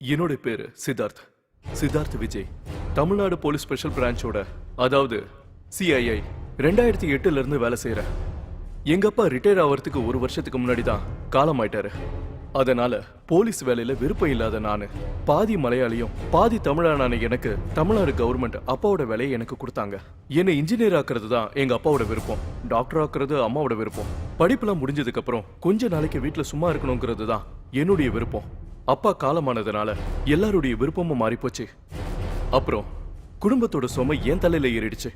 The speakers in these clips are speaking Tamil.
என்னோட பேரு சித்தார்த் விஜய். தமிழ்நாடு போலீஸ் ஸ்பெஷல் பிரான்ச்சோட அதாவது சிஐஐ 2008ல இருந்து வேலை செய்யறேன். எங்க அப்பா ரிட்டையர் ஆகிறதுக்கு ஒரு வருஷத்துக்கு முன்னாடி தான் காலமாயிட்டாரு. அதனால போலீஸ் வேலையில விருப்பம் இல்லாத நானு பாதி மலையாளியும் பாதி தமிழான எனக்கு தமிழ்நாடு கவர்மெண்ட் அப்பாவோட வேலையை எனக்கு கொடுத்தாங்க. என்னை இன்ஜினியர் ஆக்குறது தான் எங்க அப்பாவோட விருப்பம், டாக்டர் ஆக்குறது அம்மாவோட விருப்பம். படிப்புலாம் முடிஞ்சதுக்கு அப்புறம் கொஞ்ச நாளைக்கு வீட்டுல சும்மா இருக்கணுங்கிறது தான் என்னுடைய விருப்பம். அப்பா காலமானதுனால எல்லாருடைய விருப்பமும் மாறிப்போச்சு. அப்புறம் குடும்பத்தோட சுமை என் தலையில ஏறிடுச்சு.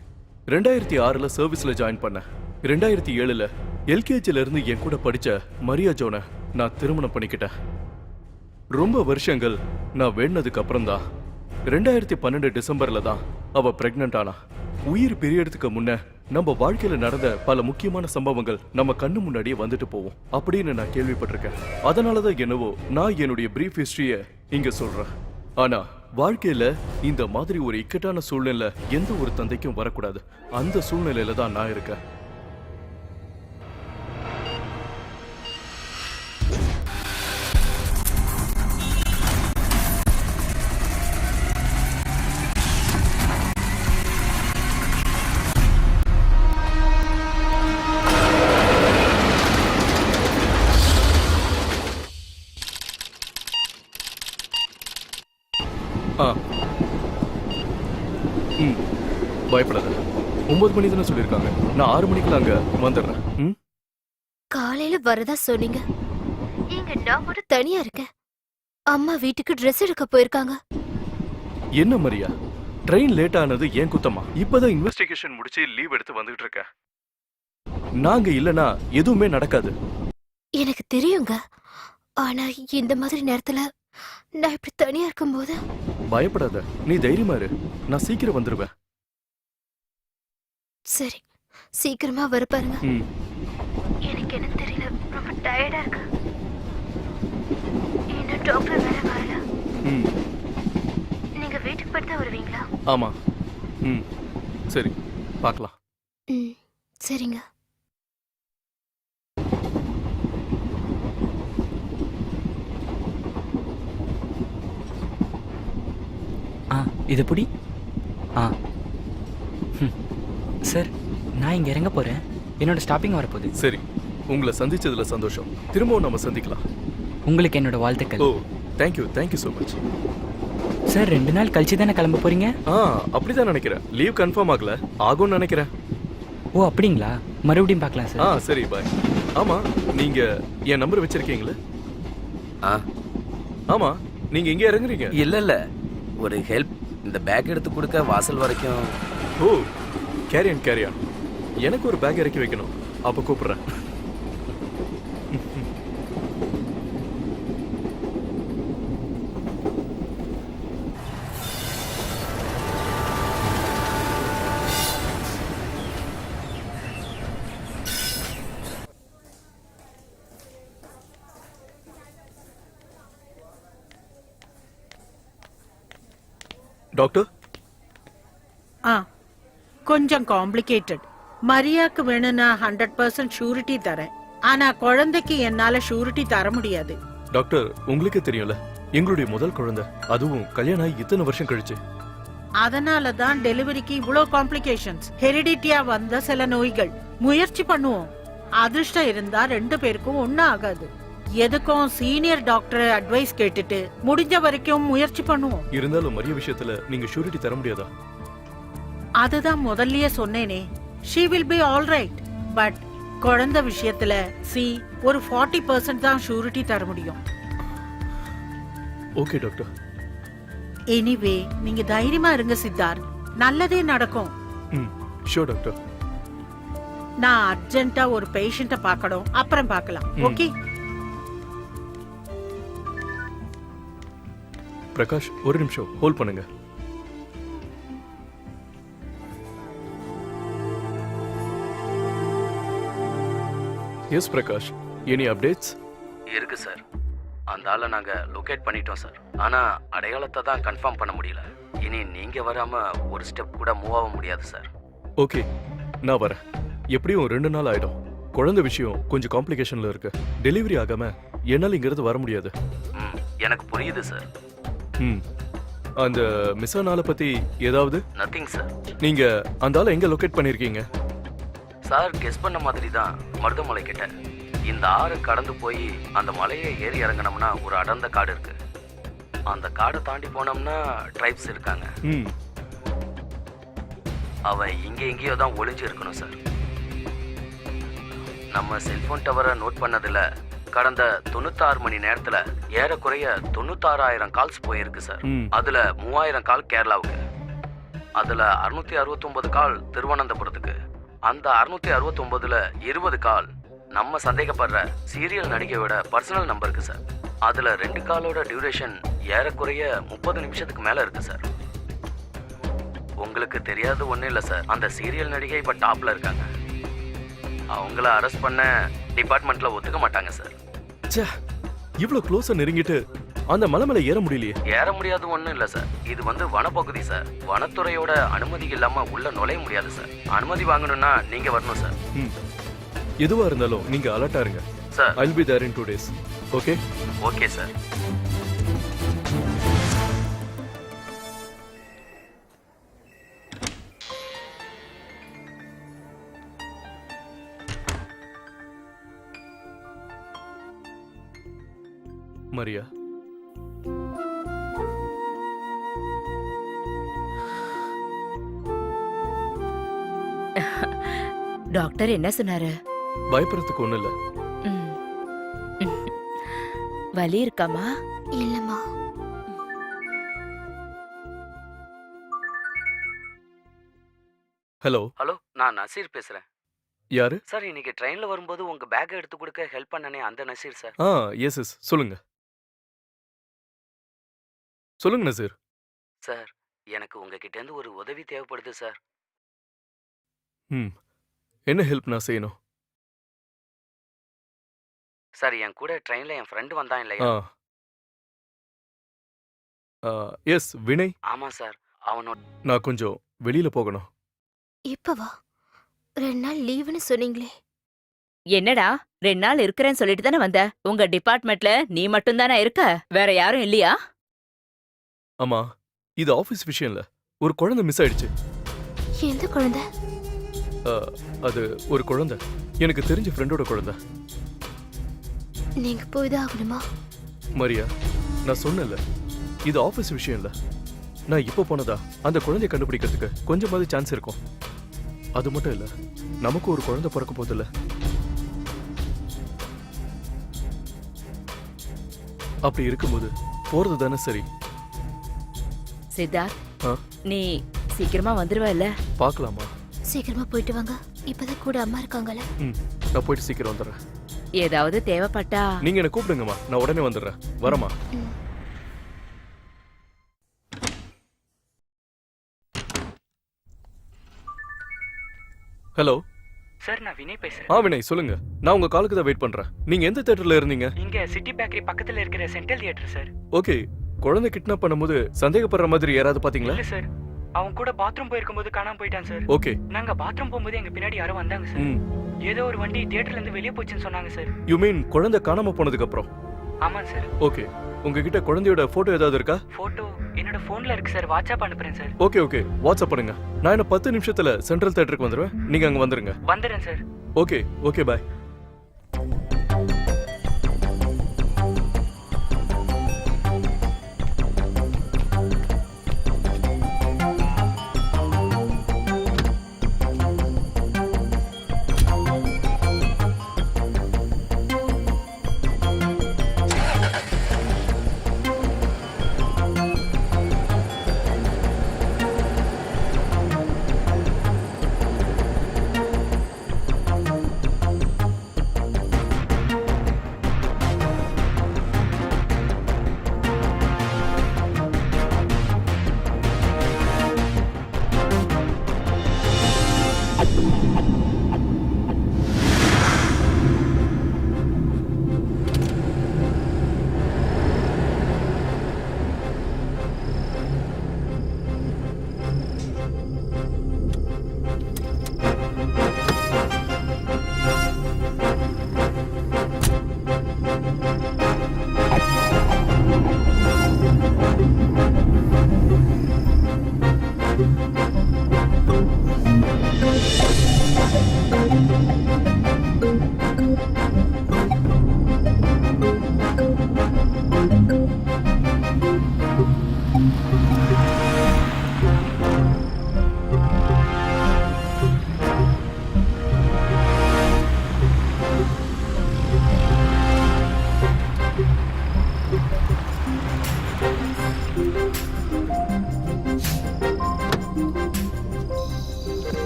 2006ல சர்வீஸ்ல ஜாயின் பண்ணேன். 2007ல எல்கேஜில இருந்து என் கூட படிச்ச மரியா ஜோனை நான் திருமணம் பண்ணிக்கிட்டேன். ரொம்ப வருஷங்கள் நான் வேண்டதுக்கு அப்புறம் தான் 2012 டிசம்பர்ல தான் அவ பிரெக்னன்ட் ஆனா. உயிர் பிரியறதுக்கு முன்ன நம்ம வாழ்க்கையில நடந்த பல முக்கியமான சம்பவங்கள் நம்ம கண்ணு முன்னாடியே வந்துட்டு போவோம் அப்படின்னு நான் கேள்விப்பட்டிருக்கேன். அதனாலதான் என்னவோ நான் என்னுடைய பிரீஃப் ஹிஸ்டரிய இங்க சொல்றேன். ஆனா வாழ்க்கையில இந்த மாதிரி ஒரு இக்கட்டான சூழ்நிலை எந்த ஒரு தந்தைக்கும் வரக்கூடாது. அந்த சூழ்நிலையில தான் நான் இருக்கேன். பயப்படாத. 9 மணி தானே சொல்லியிருக்காங்க. நான் 6 மணிக்குள்ள அங்க வந்துடுறேன். காலையில வரதா சொன்னீங்க. இங்க நான் மட்டும் தனியா இருக்கேன். அம்மா வீட்டுக்கு ட்ரெஸ் எடுக்க போயிருக்காங்க. என்ன மரியா, ட்ரெயின் லேட் ஆனது ஏன் குத்தமா? இப்பதான் இன்வெஸ்டிகேஷன் முடிச்சு லீவ் எடுத்து வந்துகிட்டு இருக்கேன். நாங்க இல்லனா எதுவுமே நடக்காது. எனக்கு தெரியுங்க. ஆனா இந்த மாதிரி நேரத்துல நான் இப்படி தனியா இருக்கும்போது பயப்படாத, நீ தைரியமா இரு. நான் சீக்கிரம் வந்துருவேன். சரி, சீக்கிரமா வர பாருங்க. எனக்கு என்ன தெரியல, ரொம்ப டயர்டா இருக்கு. இன்னும் டாக்டர் வேற வரல. நீங்க வீட்டுக்கு போய்ட்டு வருவீங்களா? ஆமா. சரி, பார்க்கலாம். சரிங்க. இது எப்படி? சார், நான் இங்கே இறங்க போகிறேன். என்னோட ஸ்டாப்பிங் வரப்போகுது. சரி, உங்களை சந்திச்சதுல சந்தோஷம். திரும்பவும் நம்ம சந்திக்கலாம். உங்களுக்கு என்னோட வாழ்த்துக்கள். ஓ, தேங்க்யூ ஸோ மச். சார், 2 நாள் கழிச்சு தானே கிளம்ப போறீங்க? அப்படிதான் நினைக்கிறேன். லீவ் கன்ஃபார்ம் ஆகல, ஆகும்னு நினைக்கிறேன். ஓ, அப்படிங்களா? மறுபடியும் பார்க்கலாம் சார். சரி, பாய். ஆமா, நீங்க என் நம்பர் வச்சிருக்கீங்களா? ஆமா, நீங்க எங்க இறங்குறீங்க? இல்ல ஒரு ஹெல்ப், இந்த பேக் எடுத்து கொடுக்க வாசல் வரைக்கும். ஓ, கேரியான். எனக்கு ஒரு பேக் இறக்கி வைக்கணும். அப்ப கூப்பிடுறேன். டாக்டர், கொஞ்சம் காம்ப்ளிகேட்டட். மரியாக்கு வேணும்னா 100% ஷூரிட்டி தரேன். ஆனா குழந்தைக்கு என்னால ஷூரிட்டி தர முடியாது. டாக்டர், உங்களுக்கே தெரியும்ல, எங்களுடைய முதல் குழந்தை, அதுவும் கல்யாணம் ஆகி இத்தனை வருஷம் கழிச்சு. அதனாலதான் டெலிவரிக்கு இவ்வளோ காம்ப்ளிகேஷன்ஸ். ஹெரிடிட்டியா வந்த சில நோய்கள். முயற்சி பண்ணுவோம். அதிர்ஷ்டம் இருந்தா 2 பேருக்கும் ஒன்னும் ஆகாது. எதுக்கும் சீனியர் டாக்டர் அட்வைஸ் கேட்டுட்டு முடிஞ்ச வரைக்கும் முயற்சி பண்ணுவோம். இருந்தாலும் மரிய விஷயத்துல நீங்க ஷூரிட்டி தர முடியாதா? அதுதான் முதல்லயே சொன்னேனே, she will be all right. But குழந்தை விஷயத்துல ஒரு 40% தான் ஷூரிட்டி தர முடியும். Okay doctor. எனிவே, நீங்க தைரியமா இருங்க சித்தார்த், நல்லதே நடக்கும். Sure doctor. நான் அர்ஜென்ட்டா ஒரு பேஷண்ட பார்க்கணும், அப்புறம் பார்க்கலாம். ஓகே பிரகாஷ், ஒரு நிமிஷம் ஹோல்ட் பண்ணுங்க. Yes Prakash, any updates? இருக்கு சார். அந்த ஆளை நாங்க லொகேட் பண்ணிட்டோம் சார். ஆனா அடையாளத்தை தான் கன்ஃபார்ம் பண்ண முடியல. இனி நீங்க வராம ஒரு ஸ்டெப் கூட மூவ் ஆக முடியாது சார். ஓகே, நான் வரேன். எப்படியும் 2 நாள் ஆயிடும். குழந்தை விஷயம் கொஞ்சம் காம்ப்ளிகேஷன்ல இருக்கு. டெலிவரி ஆகாம என்னால இங்கிருந்து வர முடியாது. எனக்கு புரியுது சார். ம் அந்த மிஸ் ஆன ஆளை பத்தி ஏதாவது நத்திங் சார். நீங்க அந்த ஆளை எங்க லொகேட் பண்ணிருக்கீங்க? சார் கெஸ் பண்ண மாதிரி தான் மருதமலை கிட்ட. இந்த ஆறு கடந்து போய் அந்த மலையை ஏறி இறங்கினோம்னா ஒரு அடர்ந்த காடு இருக்கு. அந்த காடை தாண்டி போனோம்னா ட்ரைப்ஸ் இருக்காங்க. ம் அவன் இங்கே எங்கேயோ தான் ஒளிஞ்சு இருக்கணும் சார். நம்ம செல்போன் டவரை நோட் பண்ணதில் கடந்த 96 மணி நேரத்தில் ஏறக்குறைய 96,000 கால்ஸ் போயிருக்கு சார். ம். அதில் 3,000 கால் கேரளாவுக்கு, அதில் 669 கால் திருவனந்தபுரத்துக்கு, அந்த 669ல் 20 கால் நம்ம சந்தேகப்படுற சீரியல் நடிகையோட பர்சனல் நம்பருக்கு சார். அதில் 2 காலோட டியூரேஷன் ஏறக்குறைய 30 நிமிஷத்துக்கு மேலே இருக்கு சார். உங்களுக்கு தெரியாது ஒன்றும் இல்லை சார், அந்த சீரியல் நடிகை இப்போ டாப்பில் இருக்காங்க. அவங்கள அரெஸ்ட் பண்ண டிபார்ட்மெண்ட்டில் ஒத்துக்க மாட்டாங்க சார். ச்சே, இவ்ளோ க்ளோஸா நெருங்கிட்டு அந்த மலை மேல ஏற முடியலையே. ஏற முடியாது ஒன்றும் இல்லை சார், இது வனப்பகுதி சார். வனத்துறையோட அனுமதி இல்லாமல் உள்ள நுழைய முடியாது சார். அனுமதி வாங்கணும்னா நீங்கள் வரணும் சார். ம் எதுவா இருந்தாலும் நீங்க அலர்ட்டா இருங்க sir. I'll be there in 2 days. Okay? Okay sir. Maria, doctor என்ன சொன்னாரு? பயப்படுறதுக்கு ஒண்ணும் இல்ல. ம். வலி இருக்காமா? இல்லம்மா. ஹலோ, ஹலோ, நான் நசீர் பேசுகிறேன் யாரு? சார். இன்னைக்கு ட்ரெயினில் வரும்போது உங்கள் பேக்கை எடுத்து கொடுக்க ஹெல்ப் பண்ணனே அந்த நசீர் சார். எஸ் சொல்லுங்க. சொல்லுங்க நசீர். சார், எனக்கு உங்ககிட்டேருந்து ஒரு உதவி தேவைப்படுது சார். ம் என்ன ஹெல்ப் நான் செய்யணும்? சார், என் கூட ட்ரெயினில் என் ஃப்ரெண்டு வந்தான் இல்லையா? எஸ் வினய். ஆமாம் சார், அவனோட நான் கொஞ்சம் வெளியில போகணும். இப்பவா? 2 நாள் லீவுன்னு சொன்னீங்களே. என்னடா 2 நாள் இருக்கிறேன்னு சொல்லிட்டு தானே வந்த? உங்க டிபார்ட்மெண்ட்ல நீ மட்டும் தானே இருக்க, வேற யாரும் இல்லையா? ஆமா, இது ஆபீஸ் விஷயம் இல்ல. ஒரு குழந்தை மிஸ் ஆயிடுச்சு. எந்த குழந்தை? அது ஒரு குழந்தை, எனக்கு தெரிஞ்ச ஃப்ரெண்டோட குழந்தை. நீங்க போய்தான் ஆகணுமா? மரியா, நான் சொன்னேன்ல, இது ஆபீஸ் விஷயம் இல்ல. நான் இப்போ போனதா அந்த குழந்தையை கண்டுபிடிக்கிறதுக்கு கொஞ்சமாவது சான்ஸ் இருக்கும். அது மட்டும் இல்ல, நமக்கு ஒரு குழந்தை பிறக்க போதில்ல. அப்படி இருக்கும்போது போறது தானே சரி. சித்தார்த், ஆ? நீ சீக்கிரமா வந்துருவ இல்ல? பார்க்கலாமா? சீக்கிரமா போயிட்டு வாங்க. இப்பதான் கூட அம்மா இருக்காங்கல்ல. நான் போயிட்டு சீக்கிரம் வந்துடுறேன். ஏதாவது தேவைப்பட்டா நீங்க என்ன கூப்பிடுங்கம்மா, நான் உடனே வந்துடுறேன். வரமா? ஹலோ சார், நான் வினய் பேசுறேன். வினய் சொல்லுங்க. நான் உங்க காலுக்கு தான் வெயிட் பண்றேன். நீங்க எந்த தியேட்டர்ல இருந்தீங்க? இங்க சிட்டி பேக்கரி பக்கத்துல இருக்கிற சென்ட்ரல் தியேட்டர் சார். ஓகே, குழந்தை கிட்னாப் பண்ணும்போது சந்தேகப்படுற மாதிரி யாராவது பாத்தீங்களா? இல்ல சார், அவன் கூட பாத்ரூம் போயிருக்கும்போது காணாம போயிட்டான் சார். ஓகே. நாங்க பாத்ரூம் போகும்போது எங்க பின்னாடி யாரோ வந்தாங்க சார். ஏதோ ஒரு வண்டி தியேட்டர்ல இருந்து வெளியே போச்சுன்னு சொன்னாங்க சார். யூ மீன் குழந்தை காணாம போனதுக்கு அப்புறம்? ஆமாம் சார். ஓகே, உங்ககிட்ட குழந்தையோட போட்டோ ஏதாவது இருக்கா? போட்டோ என்னோட போன்ல இருக்கு சார், வாட்ஸ்அப் அனுப்புறேன் சார். ஓகே, வாட்ஸ்அப் பண்ணுங்க. நான் என்ன 10 நிமிஷத்துல சென்ட்ரல் தியேட்டருக்கு வந்துடுவேன். நீங்க அங்க வந்துருங்க. வந்துடுறேன் சார். Okay bye.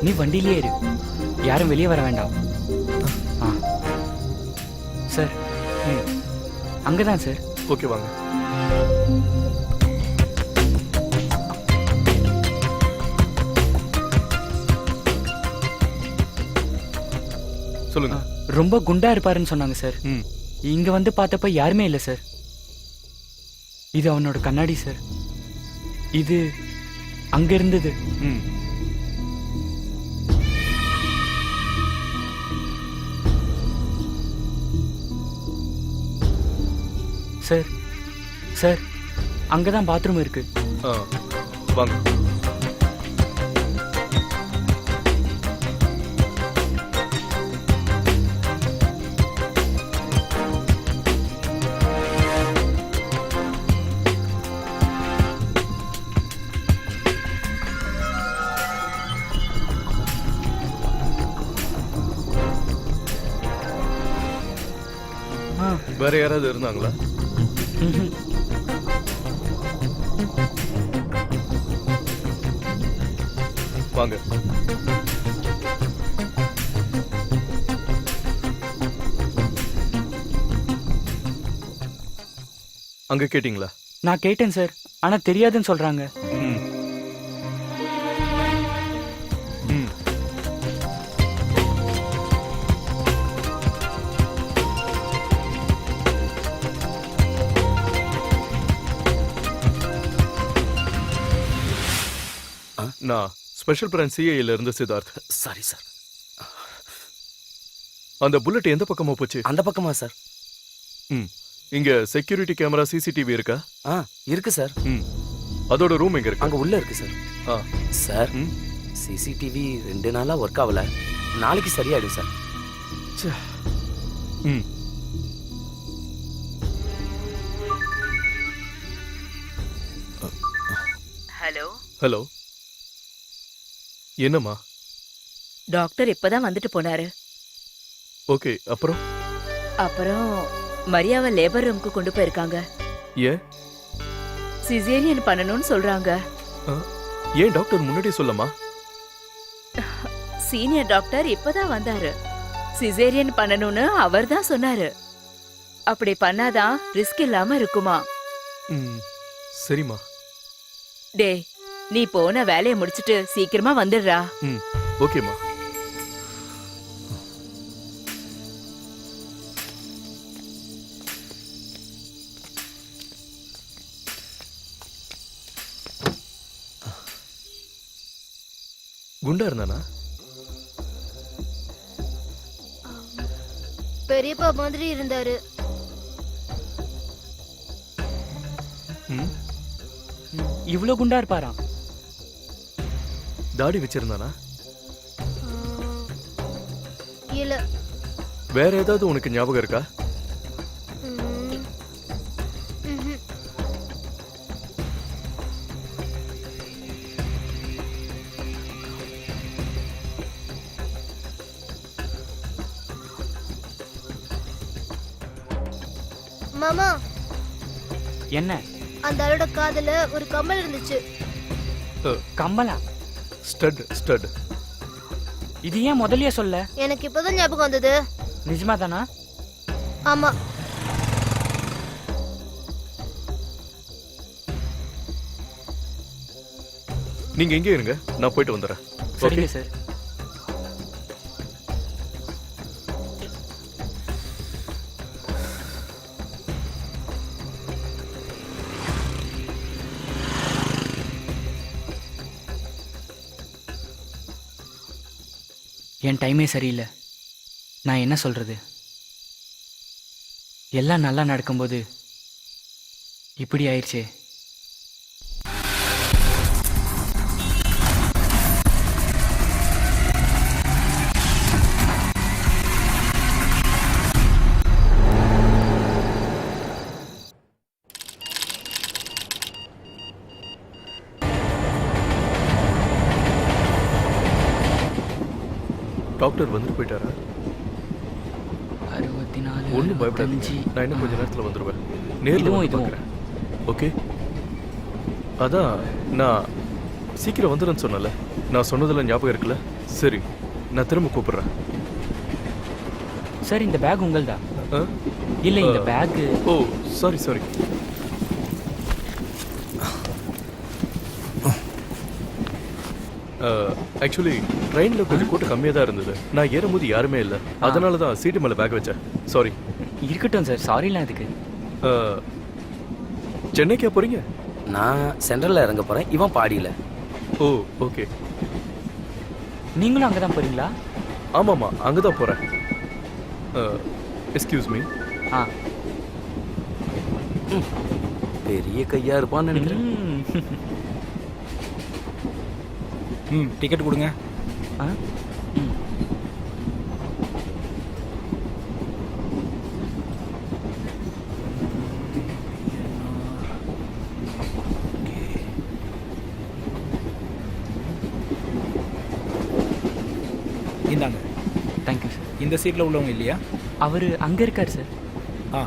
நீ வண்டியிலே இரு, யாரும் வெளியே வர வேண்டாம். ஆ சார், அங்கே தான் சார். ஓகே வாங்க. சொல்லுங்க. ரொம்ப குண்டா இருப்பாருன்னு சொன்னாங்க சார். ம். இங்க வந்து பார்த்தப்ப யாருமே இல்லை சார். இது அவனோட கண்ணாடி சார். இது அங்க இருந்தது. ம். சார் சார், அங்கதான் பாத்ரூம் இருக்கு. ஆ வாங்க. வேற யாராவது இருந்தாங்களா? ம்ஹும். வாங்க. அங்க கேட்டிங்களா? நான் கேட்டேன் சார், ஆனா தெரியாதுன்னு சொல்றாங்க. ம். ம். நான் ஸ்பெஷல் பிரான்ச் சிஐல இருந்து சித்தார்த். Sorry sir. அந்த புல்லட் எந்த பக்கமா போச்சு? அந்த பக்கமா சார்? ம். இங்க செக்யூரிட்டி கேமரா சிசிடிவி இருக்கா? இருக்கு சார். ம். அதோட ரூம் எங்க இருக்கு? அங்க உள்ள இருக்கு சார். ஆ. சார், ம். சிசிடிவி 2 நாளா ஒர்க் ஆகல. நாளைக்கு சரியாயிடும் சார். ச்சே. ம். Hello, hello. என்னம்மா? டாக்டர் இப்பதான் வந்துட்டு போனாரு. ஓகே, அப்புறம்? அப்புறம் மரியாவை லேபர் ரூமுக்கு கொண்டு போயிருக்காங்க. ஏன்? சிசேரியன் பண்ணணும்னு சொல்றாங்க. ஆ, ஏன் டாக்டர் முன்னாடி சொல்லமா? சீனியர் டாக்டர் இப்பதான் வந்தாரு. சிசேரியன் பண்ணணும்னு அவர் தான் சொன்னாரு. அப்படி பண்ணாதான் ரிஸ்க் இல்லாம இருக்குமா. ம். சரிம்மா. டே, நீ போன வேலையை முடிச்சிட்டு சீக்கிரமா வந்துடுறா. ம். ஓகேம்மா. குண்டா இருந்தானா? பெரியப்பா மாதிரி இருந்தாரு. ம். இவ்ளோ குண்டா இருப்பாராம். தாடி வச்சிருந்தானா? இல்ல. வேற ஏதாவது உனக்கு ஞாபகம் இருக்கா? ம். ம்ஹும். மாமா, என்ன அந்த ஆளோட காதுல ஒரு கம்மல் இருந்துச்சு. கம்மலா? ஸ்டட். இது ஏன் முதல்லயே சொல்ல? எனக்கு இப்பதான் ஞாபகம் வந்தது. நிஜமா தானா? ஆமா. நீங்க எங்கே இருங்க, நான் போயிட்டு வந்துடுறேன். சரிங்க ஓகே? சார். என் டைமே சரியில்லை. நான் என்ன சொல்றது? எல்லாம் நல்லா நடக்கும்போது இப்படி ஆயிடுச்சே. டாக்டர் வந்துட்டு போயிட்டாரா? 64 ஒன்றும் பயப்படாதீங்க, நான் இன்னும் கொஞ்ச நேரத்தில் வந்துடுவேன். நேரில் இதுவும் வந்து பார்க்குறேன். ஓகே? அதான் நான் சீக்கிரம் வந்துடுறேன்னு சொன்னல, நான் சொன்னதெல்லாம் ஞாபகம் இருக்குல்ல? சரி, நான் திரும்ப கூப்பிடுறேன். சார் இந்த பேக் உங்கள்தா? ஆ? இல்லை இந்த பேக். ஓ சாரி சாரி. ஆக்சுவலி ட்ரெயினில் கொஞ்சம் கூட்டம் கம்மியாக தான் இருந்தது. நான் ஏறும்போது யாருமே இல்லை, அதனால தான் சீட்டு மேலே பேக் வச்சேன். சாரி. இருக்கட்டும் சார், சாரிலாம் அதுக்கு. சென்னைக்கா போறீங்க? நான் சென்ட்ரலில் இறங்க போகிறேன், இவன் பாடியில். Oh okay. நீங்களும் அங்கே தான் போகிறீங்களா? ஆமாம்மா, அங்கே தான் போகிறேன். Excuse me. ஆ. பெரிய கையா இருப்பான்னு நினைக்கிறேன். டிக்கெட் கொடுங்க. ஆ. இந்தாங்க. Thank you sir. இந்த சீட்டில் உள்ளவங்க இல்லையா? அவர் அங்கே இருக்கார் சார். ஆ.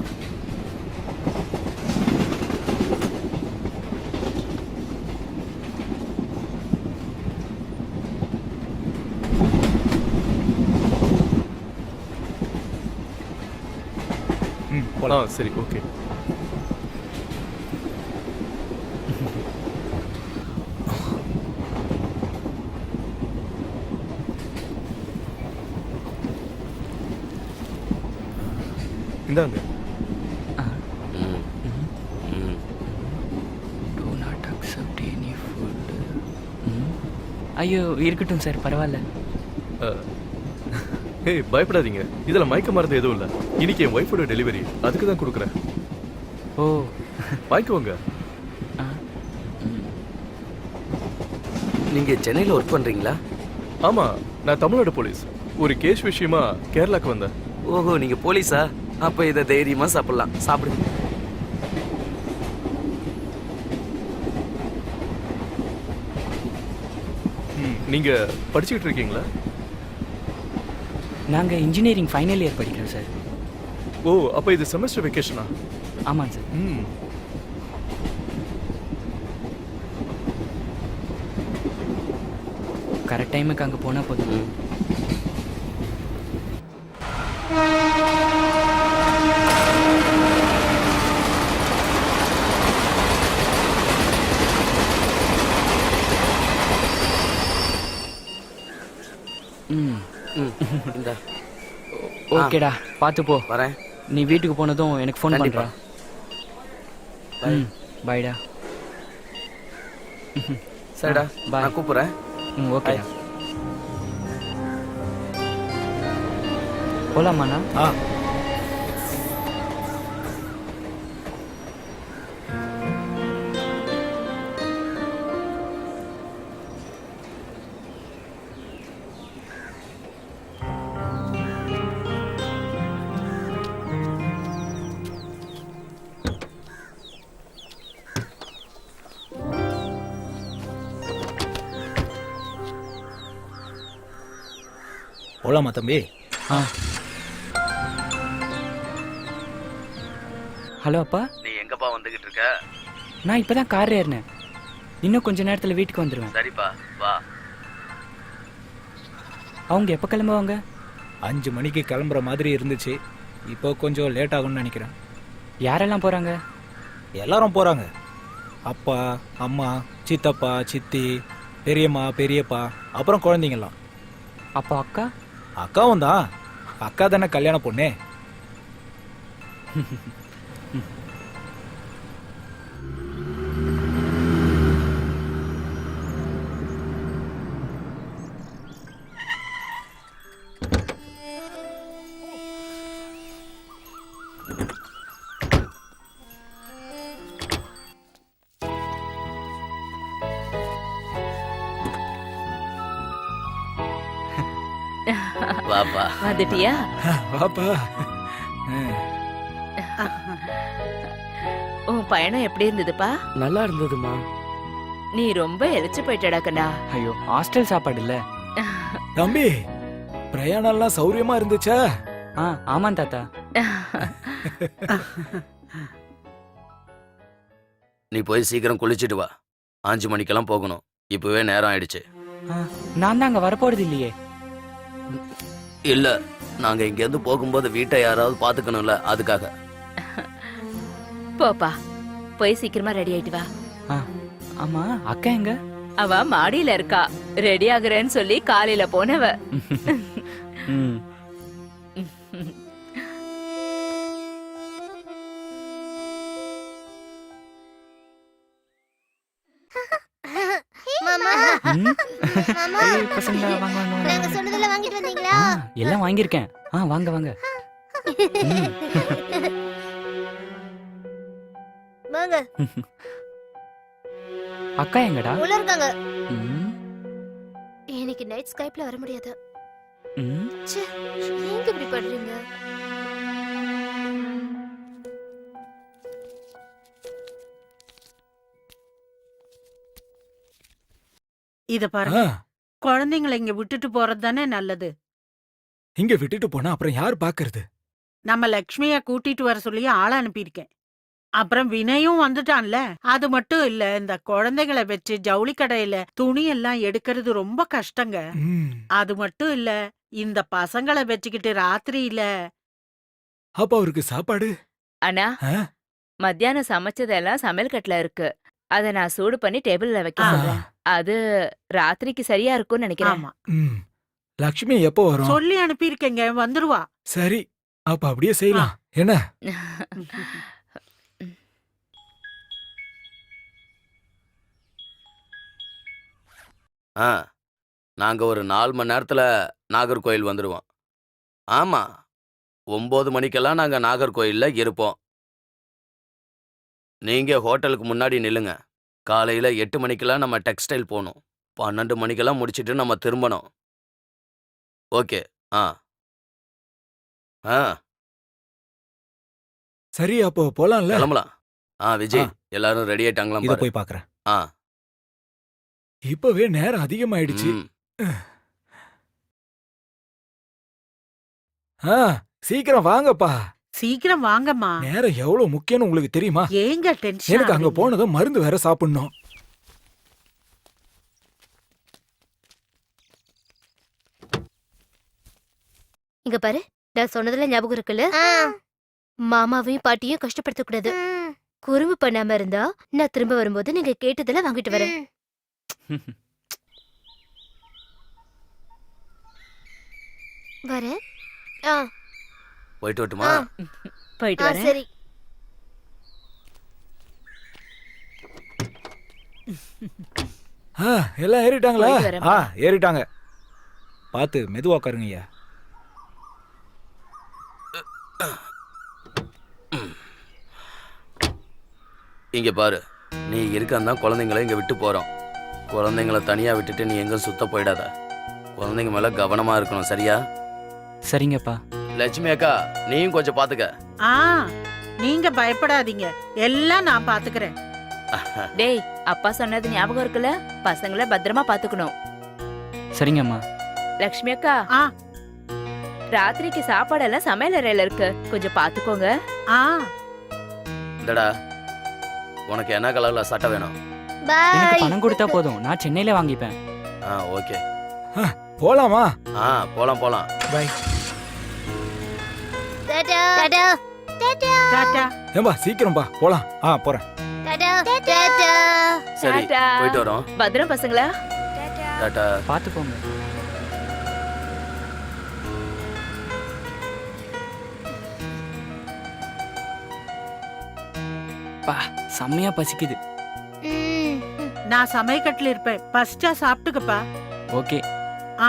போலாம். சரி ஓகே. இந்தாங்க. Do not accept any food. ஐயோ இருக்கட்டும் சார், பரவாயில்ல. ஏய் பயப்படாதீங்க, இதில் மயக்க மருந்து எதுவும் இல்லை. இன்னைக்கு என் ஒய்ஃபோட டெலிவரி, அதுக்கு தான் கொடுக்குறேன். ஓ. வாங்கிக்கோங்க. நீங்கள் சென்னையில் ஒர்க் பண்ணுறீங்களா? ஆமாம், நான் தமிழ்நாடு போலீஸ். ஒரு கேஸ் விஷயமா கேரளாக்கு வந்தேன். ஓஹோ, நீங்கள் போலீஸா? அப்போ இதை தைரியமாக சாப்பிட்லாம். சாப்பிடுங்க. நீங்கள் படிச்சுக்கிட்டு இருக்கீங்களா? நாங்கள் இன்ஜினியரிங் ஃபைனல் இயர் படிக்கிறோம் சார். ஓ, அப்போ இது செமஸ்டர் வெக்கேஷனா? ஆமாங்க சார். கரெக்ட் டைமுக்கு அங்கே போனால் போதும். இந்த ஓகேடா, பார்த்து போ. வரேன். நீ வீட்டுக்கு போனதும் எனக்கு ஃபோன் கண்டிப்பா. பண்ணுறேன். பாய்டா. சரிடா, bye. நான் கூப்பிட்றேன். ஓகேடா. போகலாமாண்ணா? ஆ. போலாமா தம்பி? ஆ. ஹலோ அப்பா. நீ எங்கப்பா வந்துகிட்டு இருக்க? நான் இப்போ தான் கார் ஏறினேன். இன்னும் கொஞ்ச நேரத்தில் வீட்டுக்கு வந்துடுவேன். சரிப்பா, வா. அவங்க எப்போ கிளம்புவாங்க? 5 மணிக்கு கிளம்புற மாதிரி இருந்துச்சு. இப்போ கொஞ்சம் லேட் ஆகும்னு நினைக்கிறேன். யாரெல்லாம் போகிறாங்க? எல்லாரும் போகிறாங்க. அப்பா, அம்மா, சித்தப்பா, சித்தி, பெரியம்மா, பெரியப்பா, அப்புறம் குழந்தைங்களாம். அப்போ அக்கா? அக்காவும் தான். அக்கா தானே கல்யாண பொண்ணே. வாப்பா. வந்துட்டியா? வாப்பா. உன் பயணம் எப்படி இருந்ததுப்பா? நல்லா இருந்ததுமா. நீ ரொம்ப எரிச்சு போயிட்டடா கண்ணா. ஐயோ, ஹாஸ்டல் சாப்பாடு இல்லை. தம்பி, பிரயாணம்லாம் சௌரியமா இருந்துச்சா? ஆமாம் தாத்தா. நீ போய் சீக்கிரம் குளிச்சுட்டு வா. 5 மணிக்கெல்லாம் போகணும். இப்பவே நேரம் ஆயிடுச்சு. நான் தான் அங்க வரப்போறது இல்லையே. இல்ல நாங்க இங்க இருந்து போகும்போது வீட்டை யாராவது பாத்துக்கணும்ல, அதுக்காக. போப்பா, போய் சீக்கிரமா ரெடி ஆயிட்டு வா. ஆ, ஆமா அக்கா எங்க? அவ மாடியில இருக்கா, ரெடி ஆகுறேன்னு சொல்லி காலையில போனவ. ம். மாமா ம். மாமா ஏய், பசங்களா, வாங்க வாங்க வாங்க, நாங்க வாங்க. சொன்னதெல்லாம் வாங்கிட்டு வந்தீங்களா? எல்லாம் வாங்கியிருக்கேன். வாங்க வாங்க. வாங்க அக்கா எங்கடா? உள்ள இருக்காங்க. ம், இன்னைக்கு நைட் ஸ்கைப்ல வர முடியாது. ம். ச்சே, ஏங்க இப்படி பண்றீங்க? இத பாருங்க, ஆ, குழந்தைங்களை இங்க விட்டுட்டு போறது தானே நல்லது. இங்க விட்டுட்டு போனா அப்புறம் யார் பாக்குறது? நம்ம லக்ஷ்மிய கூட்டிட்டு வர சொல்லி ஆள் அனுப்பியிருக்கேன். அப்புறம் வினயும் வந்துட்டான்ல. அது மட்டும் இல்ல, இந்த குழந்தைகளை வச்சு ஜவுளி கடையில துணி எல்லாம் எடுக்கிறது ரொம்ப கஷ்டங்க. ம், அது மட்டும் இல்ல, இந்த பசங்களை வச்சுக்கிட்டு ராத்திரியில அப்ப அவருக்கு சாப்பாடு? அண்ணா, ஆ? மத்தியானம் சமைச்சதெல்லாம் சமையல் கட்டுல இருக்கு. அத நான் சூடு பண்ணி டேபிள்ல வைக்க ஆ. சொல்றேன். அது ராத்திரிக்கு சரியா இருக்கும்னு நினைக்கிறேன். ஆமா ம். லக்ஷ்மி எப்போ வரும்? சொல்லி அனுப்பியிருக்கேங்க, வந்துருவா. சரி, அப்ப அப்படியே செய்யலாம். என்ன? ஆ, நாங்க ஒரு 4 மணி நேரத்துல நாகர்கோயில் வந்துடுவோம். ஆமா, 9 மணிக்கெல்லாம் நாங்க நாகர்கோயில்ல இருப்போம். நீங்க ஹோட்டலுக்கு முன்னாடி நில்லுங்க. காலையில 8 மணிக்கெல்லாம் நம்ம டெக்ஸ்டைல் போகணும். 12 மணிக்கெல்லாம் முடிச்சிட்டு நம்ம திரும்பணும். ஓகே. ஆ ஆ சரி, அப்போ போலாம்ல? கிளம்பலாம். விஜய், எல்லாரும் ரெடி ஆயிட்டாங்களாம் இத பாரு. போய் பாக்குறேன். ஆ இப்பவே நேரம் அதிகமாயிடுச்சு. ம். ஆ, சீக்கிரம் வாங்கப்பா. சீக்கிரம் வாங்கம்மா. நேரம் எவ்வளவு முக்கியம்னு உங்களுக்கு தெரியுமா? ஏங்க டென்ஷன் எனக்கு அங்க ஆகுறீங்க? போனதும் மருந்து வேற சாப்பிடணும். இங்க பாரு, நான் சொன்னதுல ஞாபகம் இருக்குல்ல? மாமாவையும் பாட்டியும் கஷ்டப்படுத்த கூடாது. குறும்பு பண்ணாம இருந்தா நான் திரும்ப வரும்போது நீங்க கேட்டதெல்லாம் வாங்கிட்டு வரேன். வரேன். ஆ, போயிட்டு வரட்டுமா? போயிட்டு ஆ, வரேன். சரி. எல்லாம் ஏறிட்டாங்களா? போயிட்டு வரேன்ப்பா. ஏறிட்டாங்க. பார்த்து மெதுவா உட்காருங்கய்யா. இங்க பாரு, நீ இருக்கான் குழந்தைங்களை இங்க விட்டு போறோம். குழந்தைங்கள தனியா விட்டுட்டு நீ எங்க சுத்த போயிடாத. குழந்தைங்க மேல கவனமா இருக்கணும், சரியா? சரிங்கப்பா. லட்சுமி அக்கா, நீயும் கொஞ்சம் பாத்துக்க. ஆ, நீங்க பயப்படாதீங்க, எல்லாம் நான் பாத்துக்கிறேன். டேய், அப்பா சொன்னது ஞாபகம் இருக்குல்ல? பசங்களை பத்திரமா பாத்துக்கணும். சரிங்கம்மா. லக்ஷ்மி அக்கா, ஆ. ராத்திரிக்கு சாப்பாடெல்லாம் சமையல் அறையில இருக்கு, கொஞ்சம் பாத்துக்கோங்க. ஆ, இந்தடா, உனக்கு என்ன கலர்ல சட்டை வேணும்? எனக்கு பாய். பணம் கொடுத்தா போதும், நான் சென்னையில வாங்கிப்பேன். ஓகே. போலாமா? போலாம் போலாம். பை. டாடா. டாடா. டாடா. டாடா. ஏம்பா சீக்கிரம்பா போலாம். போறேன். டாடா. டாடா. சரி, டாடா. போயிட்டு வரோம். பத்திரம் பசங்களா. டாடா. பாத்துக்கோங்க. பா, செம்மையா பசிக்குது. ம். நான் சமையக்கட்டுல இருப்பேன், ஃபர்ஸ்டா சாப்பிட்டுக்கப்பா. ஓகே, ஆ,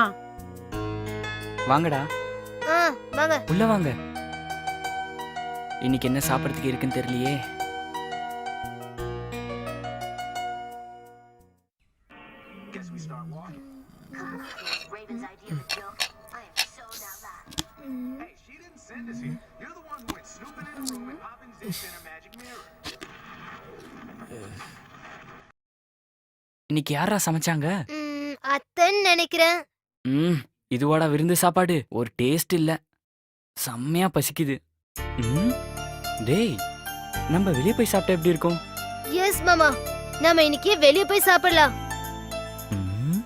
வாங்கடா, ஆ, வாங்க. உள்ள வாங்க. இன்னைக்கு என்ன சாப்பிடறதுக்கு இருக்குன்னு தெரியலையே. இன்னைக்கு யாரா சமைச்சாங்க? அத்தன்னு நினைக்கிறேன். ம், இதுவாடா விருந்து சாப்பாடு? ஒரு டேஸ்ட் இல்ல. செம்மையா பசிக்குது. ம், டேய், நம்ம வெளியே போய் சாப்பிட்டா எப்படி இருக்கும்? எஸ் மாமா, நாம இன்னைக்கு வெளிய போய் சாப்பிடலாம். ம்,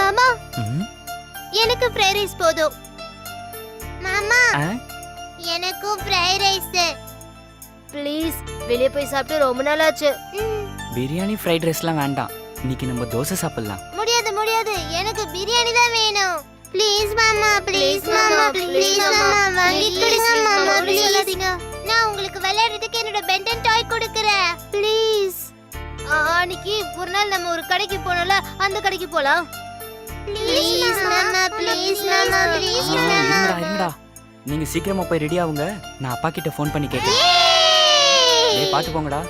மாமா ம், எனக்கு ஃப்ரைட் ரைஸ் போதும். மாமா ஆ? எனக்கும் ஃப்ரைட் ரைஸ். ப்ளீஸ், வெளிய போய் சாப்பிட்டு ரொம்ப நாள் ஆச்சு. பிரியாணி ஃப்ரைட் ரைஸ்லாம் வேண்டாம். இன்னைக்கு நம்ம தோசை சாப்பிடலாம். முடியாது முடியாது, எனக்கு பிரியாணி தான் வேணும். ப்ளீஸ் மாமா, ப்ளீஸ் மாமா, ப்ளீஸ் மாமா, வாங்கி கொடுங்க மாமா, ப்ளீஸ். நான் உங்களுக்கு விளையாடுறதுக்கு என்னோட பென்டன் டாய் கொடுக்கறேன். ப்ளீஸ். அன்னைக்கு ஒரு நாள் நம்ம ஒரு கடைக்கு போனோம்ல, அந்த கடைக்கு போலாம். ப்ளீஸ் மாமா, ப்ளீஸ் மாமா, ப்ளீஸ் ஆ, மாமா. இருங்கடா. நீங்க சீக்கிரமா போய் ரெடி ஆகுங்க. நான் அப்பா கிட்ட ஃபோன் பண்ணி கேட்கறேன். டேய் பாத்து போங்கடா.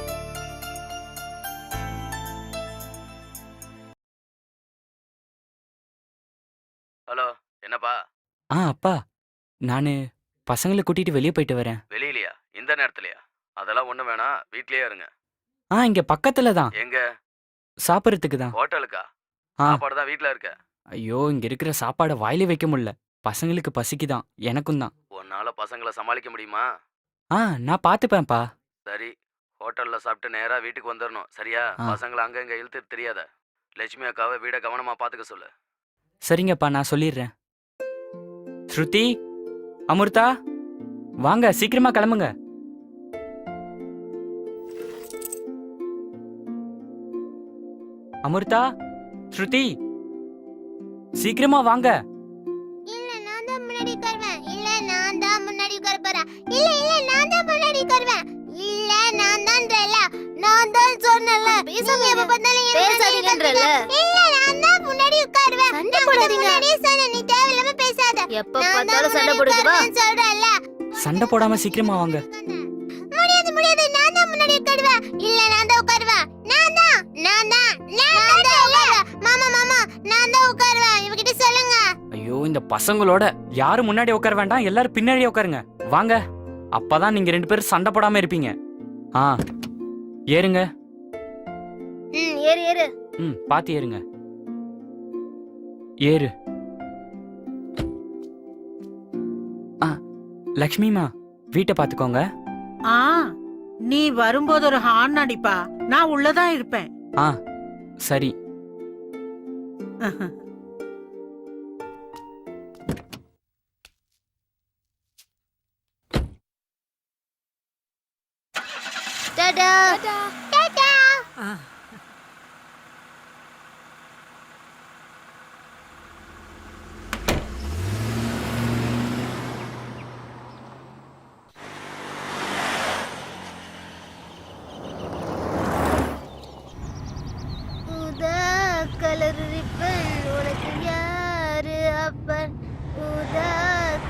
ஹலோ, என்னப்பா? அப்பா, நானு பசங்களை கூட்டிட்டு வெளியே போயிட்டு வரேன். வெளியிலயா? இந்த நேரத்துலயா? அதெல்லாம் ஒண்ணு வேணாம், வீட்லயே இருங்க. இங்க பக்கத்துல தான். எங்க? சாப்பிட்றதுக்கு தான். ஹோட்டலுக்கா? ஆ. சாப்பாடு தான் வீட்ல இருக்க. ஐயோ, இங்க இருக்கிற சாப்பாடை வாயில வைக்க முடியல. பசங்களுக்கு பசிக்குதான், எனக்கும் தான். உன்னால பசங்களை சமாளிக்க முடியுமா? நான் பாத்துப்பேன்ப்பா. சரி, ஹோட்டல்ல சாப்பிட்டு நேரா வீட்டுக்கு வந்துடணும், சரியா? ஆ. பசங்களை அங்கங்க இழுத்துட்டு தெரியாத. லட்சுமி அக்காவை வீட கவனமா பாத்துக்க சொல்லு. சரிங்கப்பா, நான் சொல்லிடுறேன். ஸ்ருதி, அமிர்தா, வாங்க சீக்கிரமா கிளம்புங்க. அமிர்தா, ஸ்ருதி, சீக்கிரமா வாங்க. இல்ல நான் தான் முன்னாடி உட்காருவேன். இல்ல நான் தான் முன்னாடி உட்கார போறேன். இல்ல இல்ல நான் தான் முன்னாடி உட்காருவேன். இல்ல நான் தான்றல. நான் தான் சொன்னல. பேசாம எப்ப பார்த்தாலும் பேசாதீங்கன்றல. இல்ல நான் தான் முன்னாடி உட்காருவேன். சண்டை போடாதீங்க. முன்னாடி சொன்ன, நீ தேவையில்லாம பேசாத. எப்ப பார்த்தாலும் சண்டை போடுது வா. சொல்றல. சண்டை போடாம சீக்கிரமா வாங்க. முடியாது முடியாது, நான் தான் முன்னாடி உட்காருவேன். இல்ல நான் தான் உட்காருவேன். நான் தான் மாமா மாமா, நான் தான் உட்காருவேன். இவகிட்ட சொல்லுங்க. ஐயோ, இந்த பசங்களோட யாரும் முன்னாடி உட்கார வேண்டாம், எல்லாரும் பின்னாடியே உட்காருங்க. வாங்க, அப்பதான் நீங்க 2 பேரும் சண்டை போடாம இருப்பீங்க. ஏறுங்க. ஏறு ஏறு. பாத்து ஏறுங்க. ஏறு. லக்ஷ்மிமா, வீட்டை பாத்துக்கோங்க. நீ வரும்போது ஒரு ஹார்ன் அடிப்பா, நான் உள்ளதான் இருப்பேன். சரி. டாடா டாடா. ஊதா கலர் ரிப்பன் உனக்கு யாரு அப்பன்? ஊதா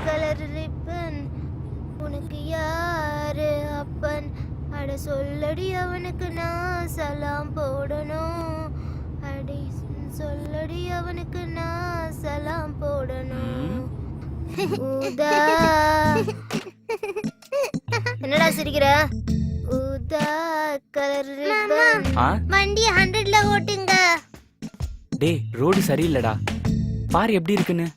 கலர் ரிப்பன் உனக்கு யாரு அப்பன்? அட சொல்லடி அவனுக்கு நான் சலாம் போடணும். அடி சொல்லடி அவனுக்கு நான் சலாம் போடணும். ஊதா. என்னடா சிரிக்கிற? ஊதா கலர் ரிப்பன். வண்டி 100ல ஓட்டுங்க. டேய், ரோடு சரியில்லடா. பாரு எப்படி இருக்குன்னு.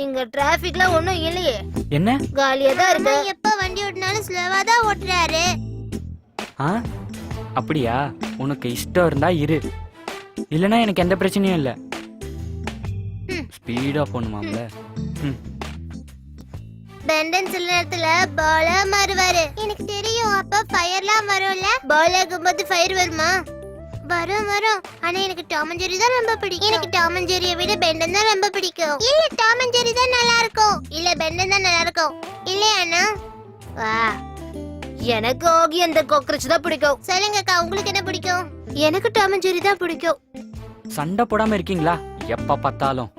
இங்க டிராபிக்ல ஒண்ணும் இல்லையே. என்ன? காலியா தான் இருக்கு. எப்ப வண்டி ஓட்டினாலும் ஸ்லோவா தான் ஓட்டுறாரு. அப்படியா? உனக்கு இஷ்டம் இருந்தா இரு, இல்லனா எனக்கு எந்த பிரச்சனையும் இல்ல. ஸ்பீடா போணுமாம்ல. பெண்டன் சில நேரத்துல பாலா மாறுவாரு. எனக்கு தெரியும். அப்ப ஃபயர்லாம் வரும்ல. பால் ஆகும்போது ஃபயர் வருமா? வரும் வரும். ஆனா எனக்கு டாம் அண்ட் ஜெர்ரி தான் ரொம்ப பிடிக்கும். எனக்கு டாம் அண்ட் ஜெர்ரியை விட பெண்டன் தான் ரொம்ப பிடிக்கும். இல்ல டாம் அண்ட் ஜெர்ரி தான் நல்லா இருக்கும். இல்ல பெண்டன் தான் நல்லா இருக்கும். இல்லையாண்ணா? வா. எனக்கு ஆகி அந்த காக்ரோச் தான் பிடிக்கும். சொல்லுங்கக்கா, உங்களுக்கு என்ன பிடிக்கும்? எனக்கு டாம் அண்ட் ஜெர்ரி தான் பிடிக்கும். சண்டை போடாம இருக்கீங்களா எப்ப பார்த்தாலும்?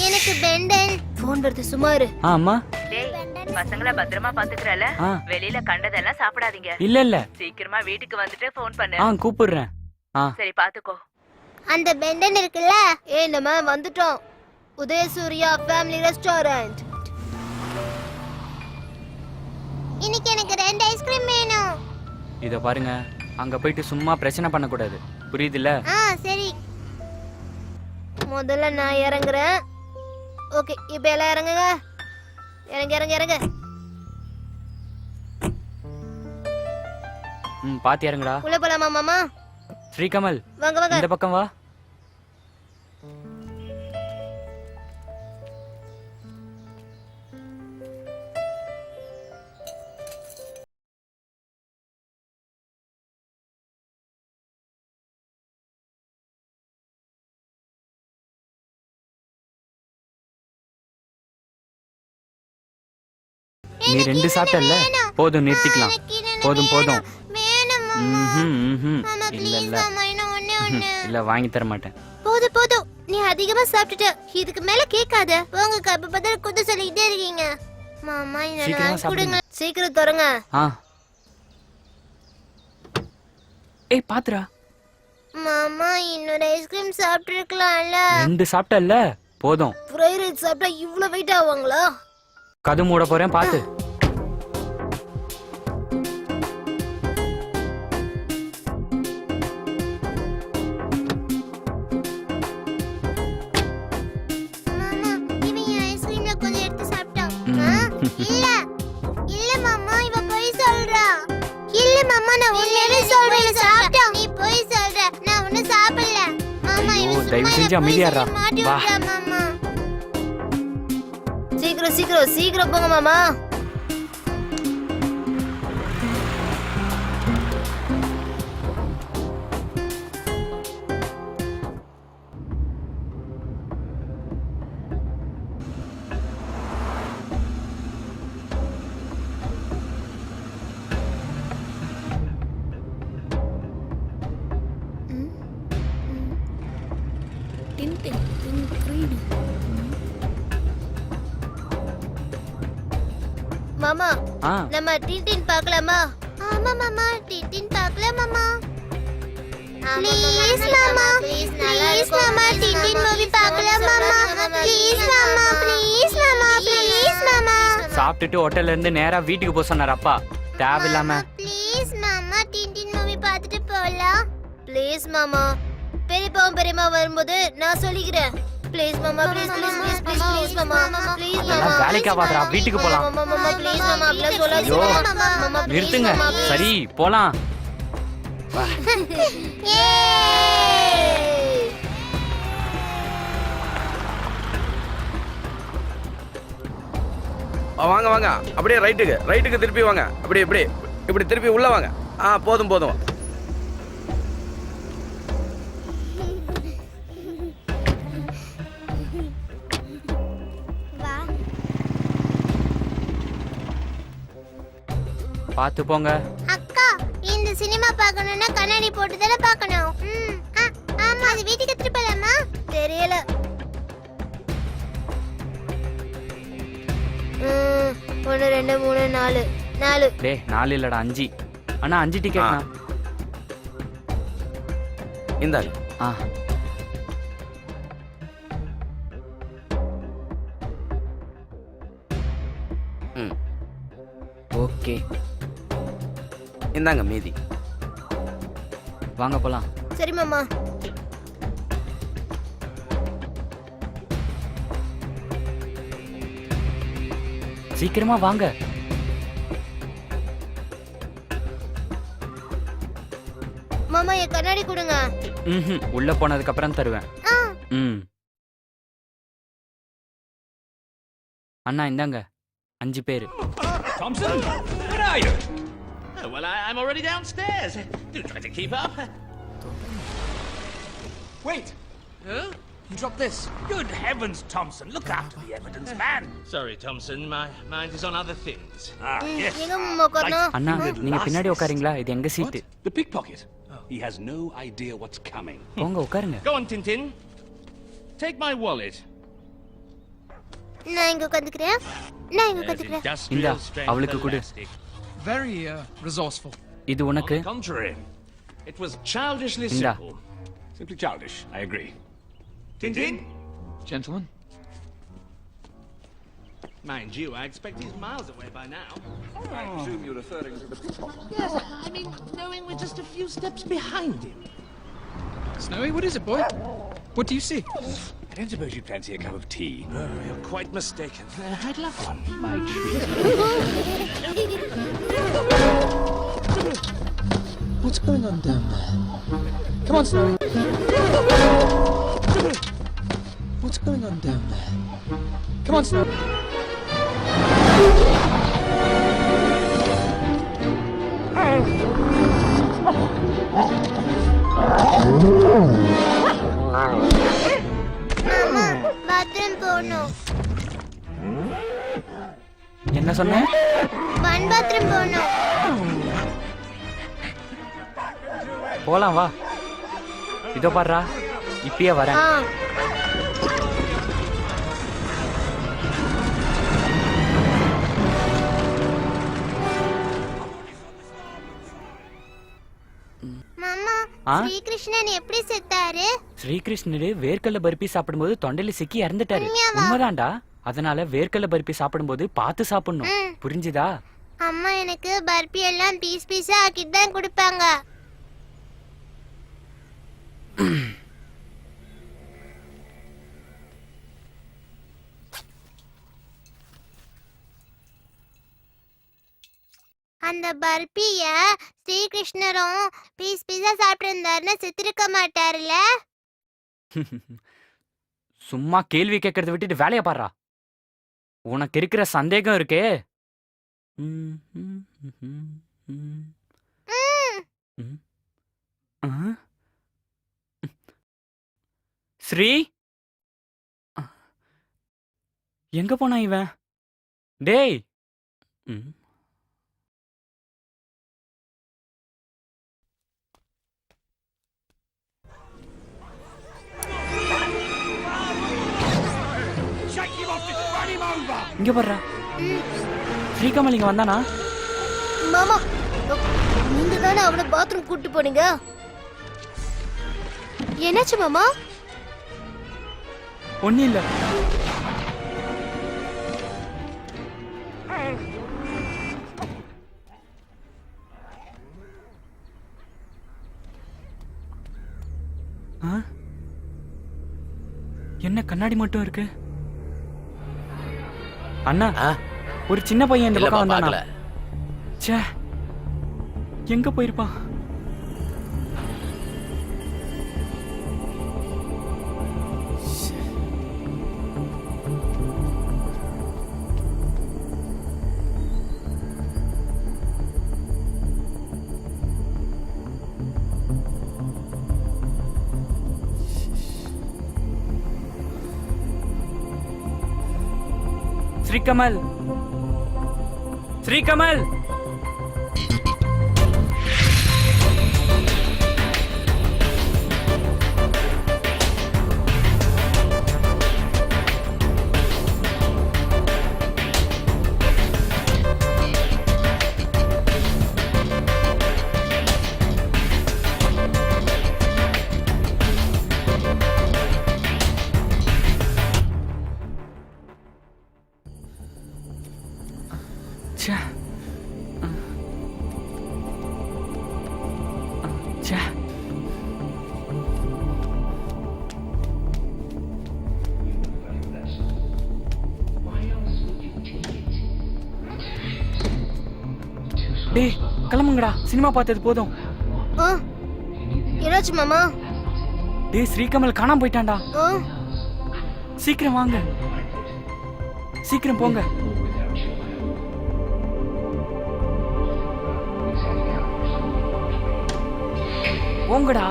எனக்கு பெண்டன். போன் வருது, சும்மா இரு. அம்மா. பசங்கள பத்திரமா பாத்துக்கறல. வெளியில கண்டதெல்லாம் சாப்பிடாதீங்க. இல்ல இல்ல, சீக்கிரமா வீட்டுக்கு வந்துட்டு ஃபோன் பண்ணு. கூப்பிடுறேன். சரி, பாத்துக்கோ. அந்த பெண்டன் இருக்குல்ல. நம்ம வந்துட்டோம். உதயசூர்யா ஃபேமிலி ரெஸ்டாரண்ட். இன்னைக்கு எனக்கு 2 ஐஸ்கிரீம் வேணும். இத பாருங்க, அங்க போயிட்டு சும்மா பிரச்சனை பண்ண கூடாது, புரியுதுல்ல? சரி. முதல்ல நான் இறங்குறேன். ஓகே, இப்போ எல்லாம் இறங்குங்க. இறங்க இறங்க இறங்க. ம் பாத்து இறங்குடா. உள்ள போலாமா மாமா? ஸ்ரீகமல் வாங்க வாங்க. இந்த பக்கம் வா. நீ 2 சாப்பிட்டல்ல, போதும் நிறுத்திக்கலாம். போதும் போதும். வேணும் மாமா. இல்ல ப்ளீஸ் இல்ல மாமா, இன்னும் ஒண்ணே ஒண்ணு. இல்ல வாங்கி தர மாட்டேன். போதும் போதும், நீ அதிகமா சாப்பிட்டுட்ட. இதுக்கு மேல கேட்காத. போங்க கப்ப பதில் குத்து சொல்லிட்டே இருக்கீங்க. மாமா சீக்கிரமா என்ன சாப்பிடுங்க. கொடுங்க. சீக்கிரம் தரங்க. ஆ ஏய் பாத்துடா. மாமா இன்னொரு ஐஸ்கிரீம் சாப்பிட்டுருக்கலாம்ல. 2 சாப்பிட்டல்ல, போதும். ஃப்ரைட் ரைஸ் சாப்பிட்டா இவ்ளோ வெயிட் ஆவாங்களா? கது மூட போறேன் பாத்து. மாமா இவன் என் ஐஸ்கிரீம்ல கொஞ்சம் எடுத்து சாப்பிட்டான். இல்ல இல்ல மாமா, இவ பொய் சொல்றா. இல்ல மாமா, நான் உண்மையாவே சொல்றேன். சாப்பிட்டா. நீ பொய் சொல்ற. நான் ஒண்ணும் சாப்பிடல. மாமா ஐயோ, இவன் தயவு சும்மா செஞ்சு என்ன பொய் அமைதியா சொல்லி இருடா. மாட்டி வா. விட்டா மாமா. சீக்கிரம் சீக்கிரம் சீக்கிரம் போங்க மாமா. மாமா ஆ நம்ம டின்டின் பார்க்கலாமா? ஆமா மாமா, டின்டின் பார்க்கலாம் மாமா. ப்ளீஸ் மாமா, ப்ளீஸ் மாமா, டின்டின் மூவி பார்க்கலாம் மாமா. ப்ளீஸ் மாமா, ப்ளீஸ் மாமா, ப்ளீஸ் மாமா. சாப்பிட்டுட்டு ஹோட்டல்ல இருந்து நேரா வீட்டுக்கு போக சொன்னார் அப்பா. தேவையில்லாம. ப்ளீஸ் மாமா, டின்டின் மூவி பார்த்துட்டு போலாம். ப்ளீஸ் மாமா, பெரியப்பாவும் பெரியம்மா வரும்போது நான் சொல்லிக்கிறேன். ப்ளீஸ் மாமா, please please please please please மாமா, ப்ளீஸ் மாமா. அதெல்லாம் வேலைக்கு ஆகாதுடா, வீட்டுக்கு போலாம். மாமா ப்ளீஸ் மாமா, அப்படிலாம் சொல்லாதீங்க ஐயோ, மாமா. மாமா please நிறுத்துங்க. மாமா, please. சரி போலாம். Yay! வாங்க வாங்க, அப்படியே ரைட்டுக்கு திருப்பி வாங்க. இப்படி திருப்பி உள்ள வாங்க. போதும் போதும். வா. பாத்து போங்க. அக்கா, இந்த சினிமா பார்க்கணும்னா கண்ணாடி போட்டு தானே பார்க்கணும். ஆமா, அது வீட்டுக்கு எடுத்துட்டு போலாமா? தெரியல. 1 2 3 4 டேய் 4 இல்லடா 5. அண்ணா 5 டிக்கெட்னா. இந்தாங்க. ஆ ம், ஓகே இந்தாங்க மீதி. வாங்க போலாம். சரி மாமா. சீக்கிரமா வாங்க. மாமா என் கண்ணாடி கொடுங்க. உள்ள போனதுக்கு அப்புறம் தருவேன். ம் அண்ணா இந்தாங்க 5 பேரு. Thompson, where are you? Oh, well, I'm already downstairs. Do try to keep up. Wait! Huh? You dropped this. Good heavens, Thompson, look after the evidence, man. Sorry, Thompson, my mind is on other things. Yes. எங்க மாமா உட்காரணும்? அண்ணா நீங்க பின்னாடி உட்காருங்களா? இது எங்க சீட்டு. The pickpocket. He has no idea what's coming. போங்க உட்காருங்க. Go on, Tintin. Take my wallet. நான் இங்க உட்கார்ந்துக்கிறேன். நான் இங்க There's உட்கார்ந்துக்கிறேன். industrial Inda, strength அவளுக்கு கொடு. elastic. Very resourceful. இது On உனக்கு. the contrary, it was childishly Inda. simple. Simply childish, I agree. Tintin? Gentlemen? Mind you, I expect he's miles away by now. I presume you're referring to the pickpocket. Yes, I mean, knowing we're just a few steps behind him. Snowy, what is it, boy? What do you see? I don't suppose you'd fancy a cup of tea. You're quite mistaken. I'd love one. My treat. What's going on down there? Come on, Snowy. What's going on down there? Come on, Snowy. மாமா பாத்ரூம் போகணும். என்ன சொன்ன? ஒன் பாத்ரூம் போகணும். போலாம் வா. இதோ பாருடா, இப்பயே வரேன். மாமா ஆ? ஸ்ரீகிருஷ்ணன் எப்படி செத்தாரு? ஸ்ரீகிருஷ்ணரு வேர்க்கல்ல பருப்பி சாப்பிடும்போது தொண்டையில சிக்கி இறந்துட்டாரு. உண்மையாவா? உண்மைதான்டா. அதனால வேர்க்கல்ல பருப்பி சாப்பிடும்போது பார்த்து சாப்பிடணும். புரிஞ்சுதா? அம்மா எனக்கு பர்பி எல்லாம் பீஸ் பீஸா ஆக்கிட்டு தான் கொடுப்பாங்க. அந்த பர்பிய ஸ்ரீகிருஷ்ணரும் பீஸ் பீஸா சாப்பிட்டு இருந்தாருன்னா செத்துருக்க மாட்டாருல்ல? சும்மா கேள்வி கேட்கறத விட்டுட்டு வேலைய பாடுறா. உனக்கு இருக்கிற சந்தேகம் இருக்கே. ஸ்ரீ எங்க போனா இவன்? டேய். இங்க பாருடா. ஸ்ரீகமல் இங்க வந்தானா? மாமா நீங்க தானே அவனை பாத்ரூம் கூட்டி போனீங்க. என்னாச்சு மாமா? ஒன்னும் இல்ல. என்ன கண்ணாடி மட்டும் இருக்கு? அண்ணா, ஒரு சின்ன பையன் இந்த பக்கம் வந்தானா? ச்சே, எங்க போயிருப்பான்? ஸ்ரீகமல், ஸ்ரீகமல். ச்சே. ச்சே. டேய், கிளம்புங்கடா. சினிமா பார்த்தது போதும். என்னாச்சு மாமா? டேய், ஸ்ரீகமல் காணாம போயிட்டான்டா. சீக்கிரம் வாங்க, சீக்கிரம் போங்க. போங்கடா.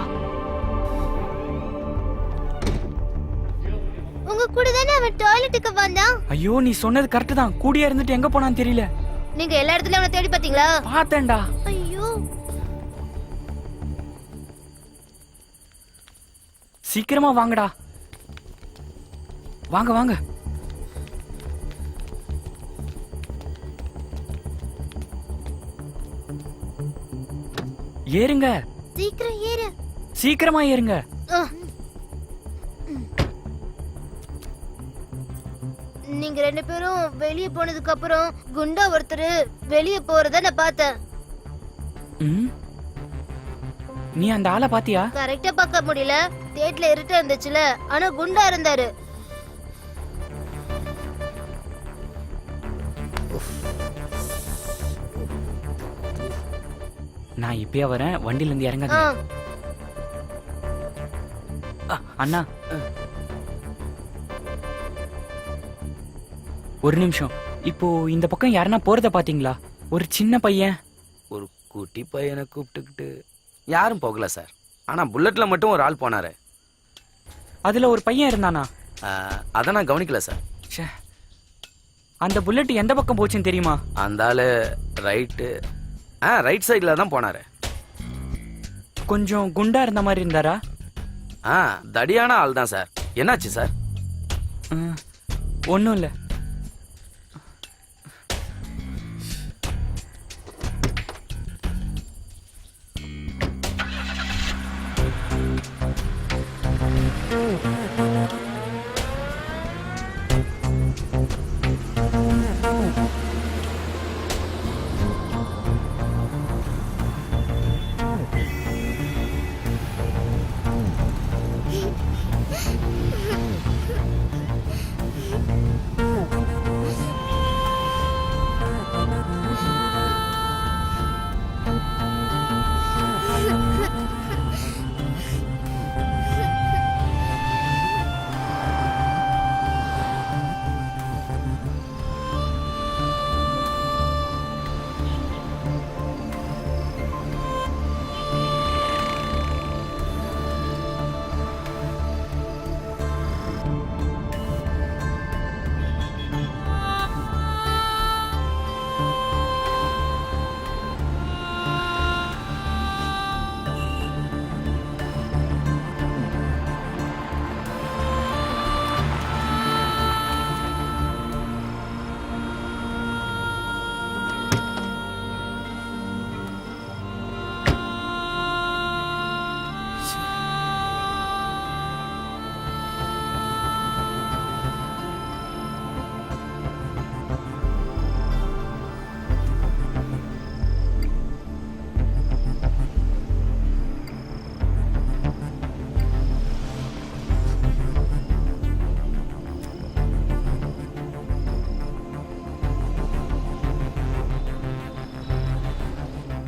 உங்க கூட தானே அவன் டாய்லெட்டுக்கு வந்தான். ஐயோ, நீ சொன்னது கரெக்ட் தான். கூடியா இருந்துட்டு எங்க போனான்னு தெரியல. நீங்க எல்லா இடத்துலயும் அவனை தேடி பாத்தீங்களா? பார்த்தேன்டா. ஐயோ, சீக்கிரமா வாங்கடா. வாங்க வாங்க. ஏறுங்க, சீக்கிரம் ஏறு. சீக்கிரமா ஏறுங்க. நீங்க ரெண்டு பேரும் வெளிய போனதுக்கு அப்புறம் குண்டா ஒருத்தர் வெளிய போறத நான் பார்த்தேன். நீ அந்த ஆளை பாத்தியா? கரெக்டா பார்க்க முடியல, தேட்ல இருட்டா இருந்துச்சுல, ஆனா குண்டா இருந்தாரு. நான் இப்பயே வரேன், வண்டியில இருந்து இறங்காத. அண்ணா ஒரு நிமிஷம். இப்போ இந்த பக்கம் யாருன்னா போறத பாத்தீங்களா? ஒரு சின்ன பையன். ஒரு குட்டி பையனை கூப்பிட்டுக்கிட்டு யாரும் போகல சார். ஆனா புல்லட்ல மட்டும் ஒரு ஆள் போனாரு. அதுல ஒரு பையன் இருந்தானா? அதை நான் கவனிக்கல சார். ச்சே. அந்த புல்லட் எந்த பக்கம் போச்சுன்னு தெரியுமா? அந்த ஆளு ரைட் சைடில் தான் போனாரு. கொஞ்சம் குண்டா இருந்த மாதிரி இருந்தாரா? தடியான ஆள் தான் சார். என்னாச்சு சார்? ஒன்றும் இல்லை.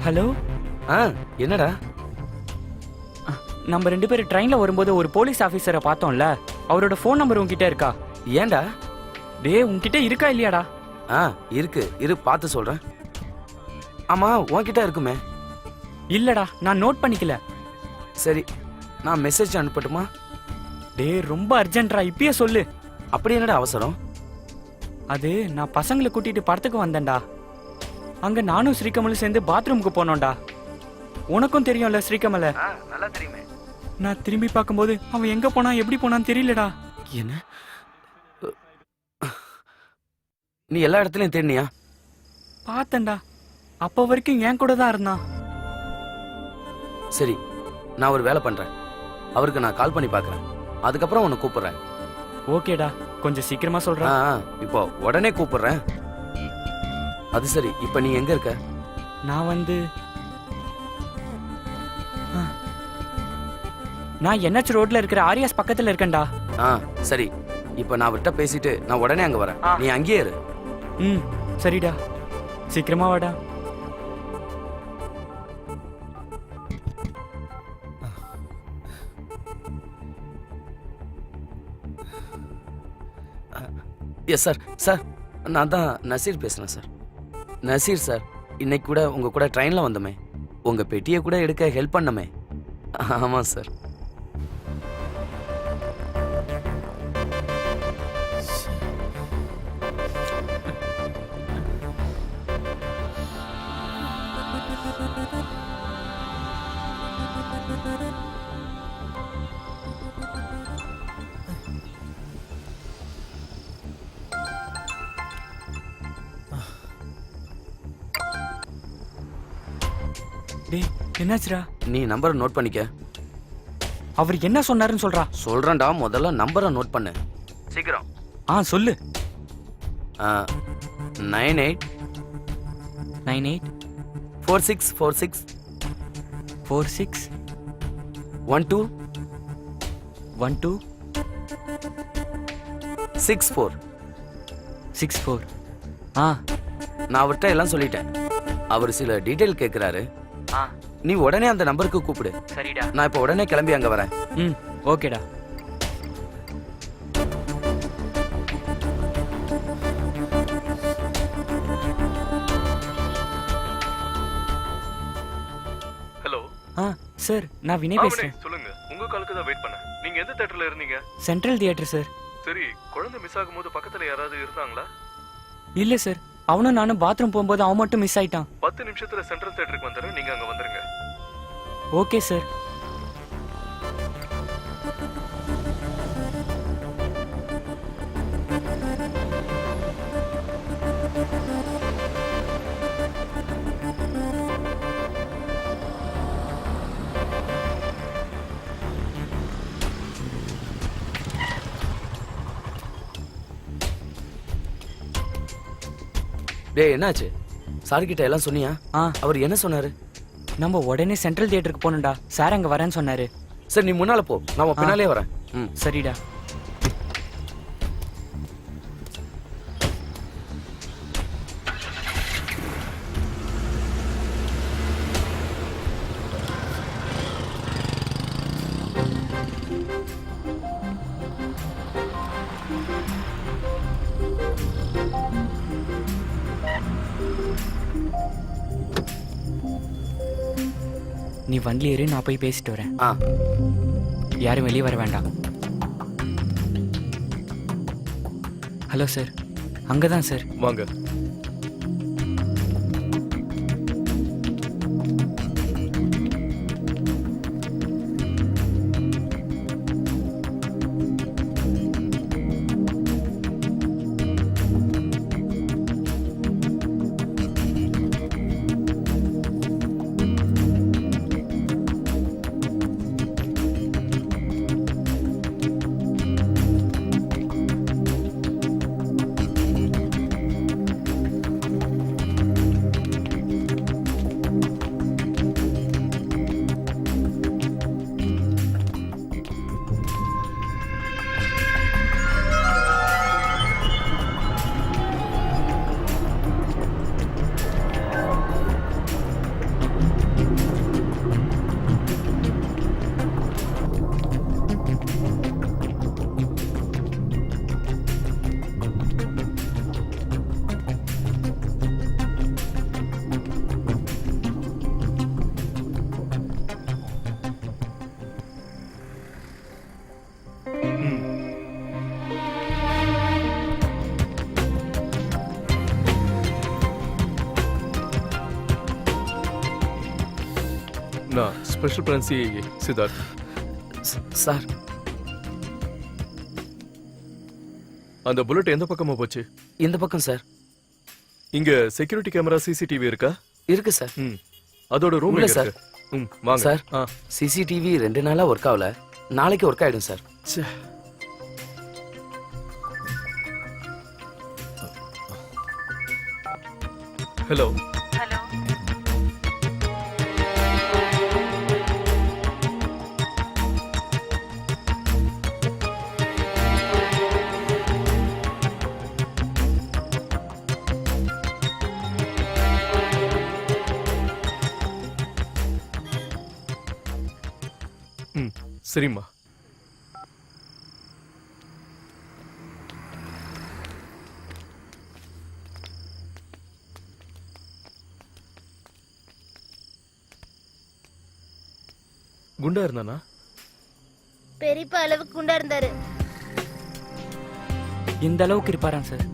ஹலோ. என்னடா? நம்ம 2 பேரும் ட்ரெயின்ல வரும்போது ஒரு போலீஸ் ஆபீசரை பார்த்தோம்ல, அவரோட ஃபோன் நம்பர் உன்கிட்ட இருக்கா? ஏன்டா? டேய், உன்கிட்ட இருக்கா இல்லையாடா? இருக்கு, பார்த்து சொல்றேன். ஆமா, உன்கிட்ட இருக்குமே. இல்லடா, நான் நோட் பண்ணிக்கல. சரி, நான் மெசேஜ் அனுப்பட்டுமா? டேய், ரொம்ப அர்ஜென்ட்ரா, இப்பயே சொல்லு. அப்படி என்னடா அவசரம்? அது நான் பசங்களை கூட்டிட்டு படத்துக்கு வந்தேன்டா. அங்க நானும் ஸ்ரீகமலும் சேர்ந்து பாத்ரூமுக்கு போனோம்டா. உனக்கும் தெரியும்ல ஸ்ரீகமல? நல்லா தெரியுமே. நான் திரும்பி பார்க்கும்போது அவன் எங்க போனா எப்படி போனான்னு தெரியலடா. என்ன? நீ எல்லா இடத்துலயும் தேடினியா? பார்த்தேன்டா. அப்ப வரைக்கும் என் கூட தான் இருந்தான். சரி, நான் ஒரு வேலை பண்றேன். அவருக்கு நான் கால் பண்ணி பார்க்கறேன். அதுக்கப்புறம் உன்னை கூப்பிடுறேன். ஓகேடா, கொஞ்சம் சீக்கிரமா சொல்றேன். இப்போ உடனே கூப்பிடுறேன். அது சரி, இப்ப நீ எங்க இருக்க? நான் NH ரோட்ல இருக்கிற ஆரியாஸ் பக்கத்துல இருக்கேன்டா. சரி, இப்ப நான் அவர்கிட்ட பேசிட்டு நான் உடனே அங்க வரேன். நீ அங்கேயே இரு. சரிடா, சீக்கிரமா வாடா. Yes sir. சார், நான் தான் நசீர் பேசுறேன் சார். நசீர் சார், இன்னைக்கு கூட உங்க கூட ட்ரெயின்ல வந்தோமே, உங்க பெட்டியை கூட எடுக்க ஹெல்ப் பண்ணமே. ஆமா சார். டேய், என்னாச்சுடா? நீ நம்பரை நோட் பண்ணிக்க. அவர் என்ன சொன்னாருன்னு சொல்றா. சொல்றேன்டா, முதல்ல நம்பரை நோட் பண்ணு. சீக்கிரம். சொல்லு. 98 4646 46 12 12 64 64. நான் அவர்கிட்ட எல்லாம் சொல்லிட்டேன். அவர் சில டீட்டெயில் கேட்குறாரு. ஆ நீ உடனே அந்த நம்பருக்கு கூப்பிடு. சரிடா. நான் இப்போ உடனே கிளம்பி அங்க வரேன். ம் ஓகேடா. ஹலோ ஆ சார் நான் வினய் பேசுறேன். சொல்லுங்க. உங்க காலுக்கு தான் வெயிட் பண்ணேன். நீங்க எந்த தியேட்டர்ல இருந்தீங்க? Central theatre sir. சரி, குழந்தை மிஸ் ஆகும்போது பக்கத்துல யாராவது இருந்தாங்களா? இல்ல சார், அவனும் நானும் பாத்ரூம் போகும்போது அவன் மட்டும் மிஸ் ஆயிட்டான். 10 நிமிஷத்துல சென்ட்ரல் தியேட்டருக்கு வந்துடுறேன். நீங்க அங்க வந்துருங்க. Okay sir. டேய் என்னாச்சு? சார் கிட்ட எல்லாம் சொன்னியா? ஆ அவர் என்ன சொன்னாரு? நம்ம உடனே சென்ட்ரல் தியேட்டருக்கு போகணும்டா. சார் அங்க வரேன்னு சொன்னாரு. சரி, நீ முன்னால போ, நான் உன் பின்னாலே வரேன். ம். சரிடா. நீ வண்டியில் ஏறி, நான் போய் பேசிட்டு வரேன். ஆ யாரும் வெளியே வர வேண்டாம். ஹலோ சார், அங்கே தான் சார். வாங்க. நான் special branch CIA Siddharth. Sir, அந்த புல்லட் எந்த பக்கமா போச்சு? இந்த பக்கம் சார். இங்க செக்யூரிட்டி கேமரா சிசிடிவி இருக்கா? இருக்கு சார். ம். அதோட ரூம் உள்ள எங்க சார். இருக்கு? ம், வாங்க சார், ஆ. சிசிடிவி 2 நாளா ஒர்க் ஆகல. நாளைக்கு ஒர்க் ஆயிடும் சார். ஹலோ. ம், சரிம்மா. குண்டா இருந்தானா? பெரியப்பா அளவுக்கு குண்டா இருந்தாரு. இந்த அளவுக்கு இருப்பாராம் சார்.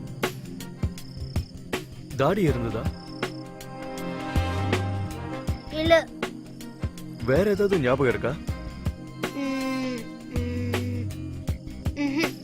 தாடி இருந்ததா? இல்ல. வேற ஏதாவது ஞாபகம் இருக்கா? ம், ம், ம்ஹும்.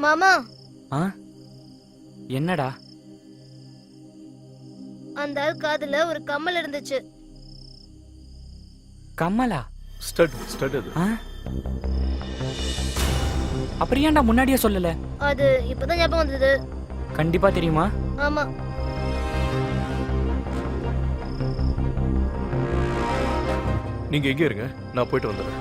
மாமா, ஆ என்னடா? அந்த ஆள் காதுல ஒரு கம்மல் இருந்துச்சு. கம்மலா? ஸ்டட் அது. ஆ அப்புறம் ஏன்டா முன்னாடியே சொல்லல? அது இப்பதான் ஞாபகம் வந்தது. கண்டிப்பா தெரியுமா? ஆமா. நீங்க எங்கே இருங்க, நான் போயிட்டு வந்துடுறேன்.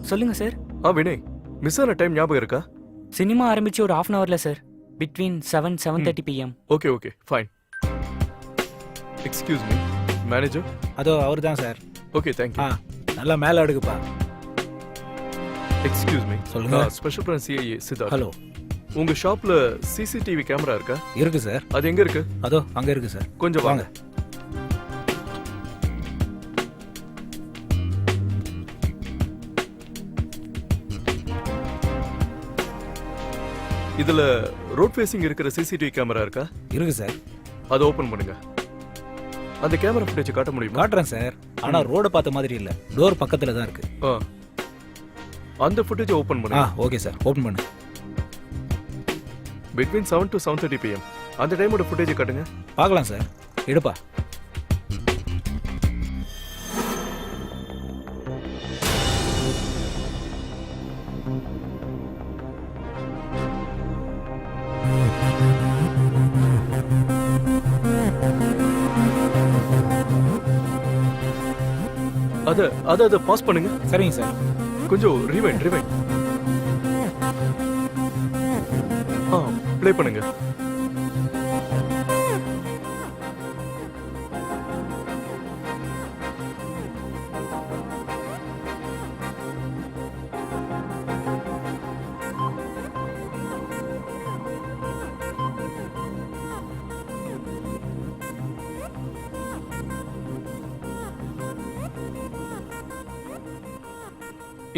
சொல்லுங்க சார். வினய், மிஸ் ஆன டைம் ஞாபகம் இருக்கா? சினிமா ஆரம்பிச்சு ஒரு 1/2 hourல sir. Between 7-7:30 PM. Okay okay fine. Excuse me, manager. அதோ அவர் தான் சார். Okay thank you. நல்லா மேலே அடுக்குப்பா. Excuse me. சொல்லுங்க. Special branch CIA Siddharth. Hello. உங்க ஷாப்ல சிசிடிவி கேமரா இருக்கா? இருக்கு சார். அது எங்க இருக்கு? அதோ அங்கே இருக்கு சார். கொஞ்சம் வாங்க. இதுல ரோட் ஃபேசிங் இருக்கிற சிசிடிவி கேமரா இருக்கா? இருக்கு சார். அதை ஓபன் பண்ணுங்க. அந்த கேமரா ஃபுட்டேஜ் காட்ட முடியுமா? காட்டுறேன் சார். ஆனா ரோட பார்த்த மாதிரி இல்ல, டோர் பக்கத்துல தான் இருக்கு. அந்த ஃபுட்டேஜ் ஓபன் பண்ணுங்க. ஓகே சார், ஓபன் பண்ணு. பிட்வீன் 7 to 7:30 PM அந்த டைமோட ஃபுட்டேஜ் காட்டுங்க. பார்க்கலாம் சார். எடுப்பா. அத பாஸ் பண்ணுங்க. சரிங்க சார். கொஞ்சம் ரிவைண்ட் ப்ளே பண்ணுங்க.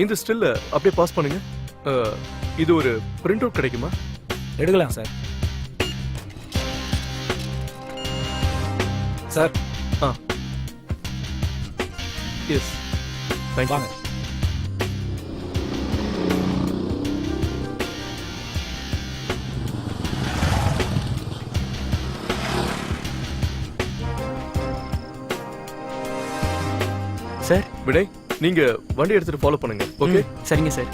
இந்த ஸ்டில்ல அப்படியே பாஸ் பண்ணுங்க. இது ஒரு பிரிண்ட் அவுட் கிடைக்குமா? எடுக்கலாம் சார். சார். Yes thank you. வாங்க. சார். வினய், நீங்க வண்டி எடுத்துட்டு ஃபாலோ பண்ணுங்க. ஓகே சரிங்க சார்.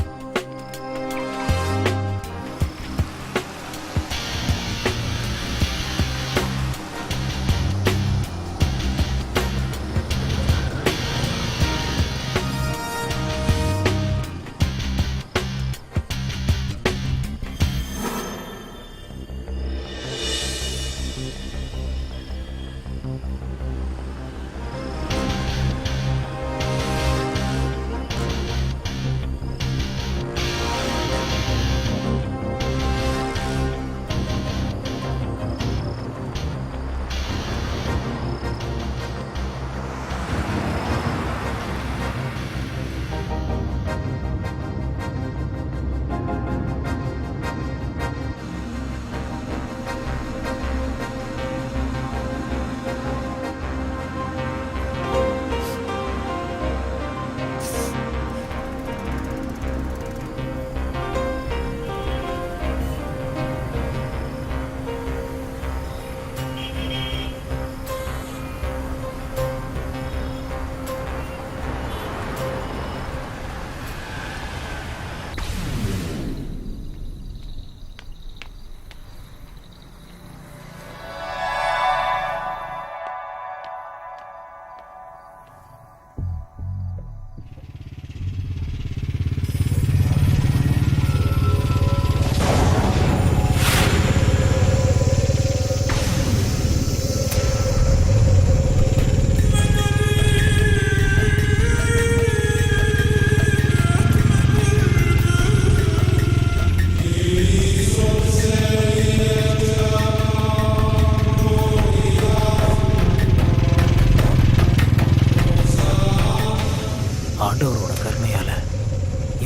ஆண்டவரோட கருணையால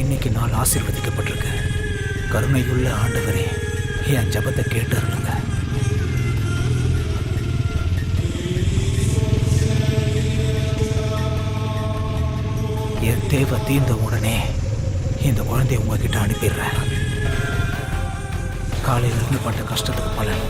இன்னைக்கு நாள் ஆசீர்வதிக்கப்பட்டிருக்கு. கருணையுள்ள ஆண்டவரே, என் ஜபத்தை கேட்டுருங்க. என் தேவை தீர்ந்த உடனே இந்த குழந்தைய உங்ககிட்ட அனுப்பிடுறேன். காலையிலிருந்து பட்ட கஷ்டத்துக்கு பலன்.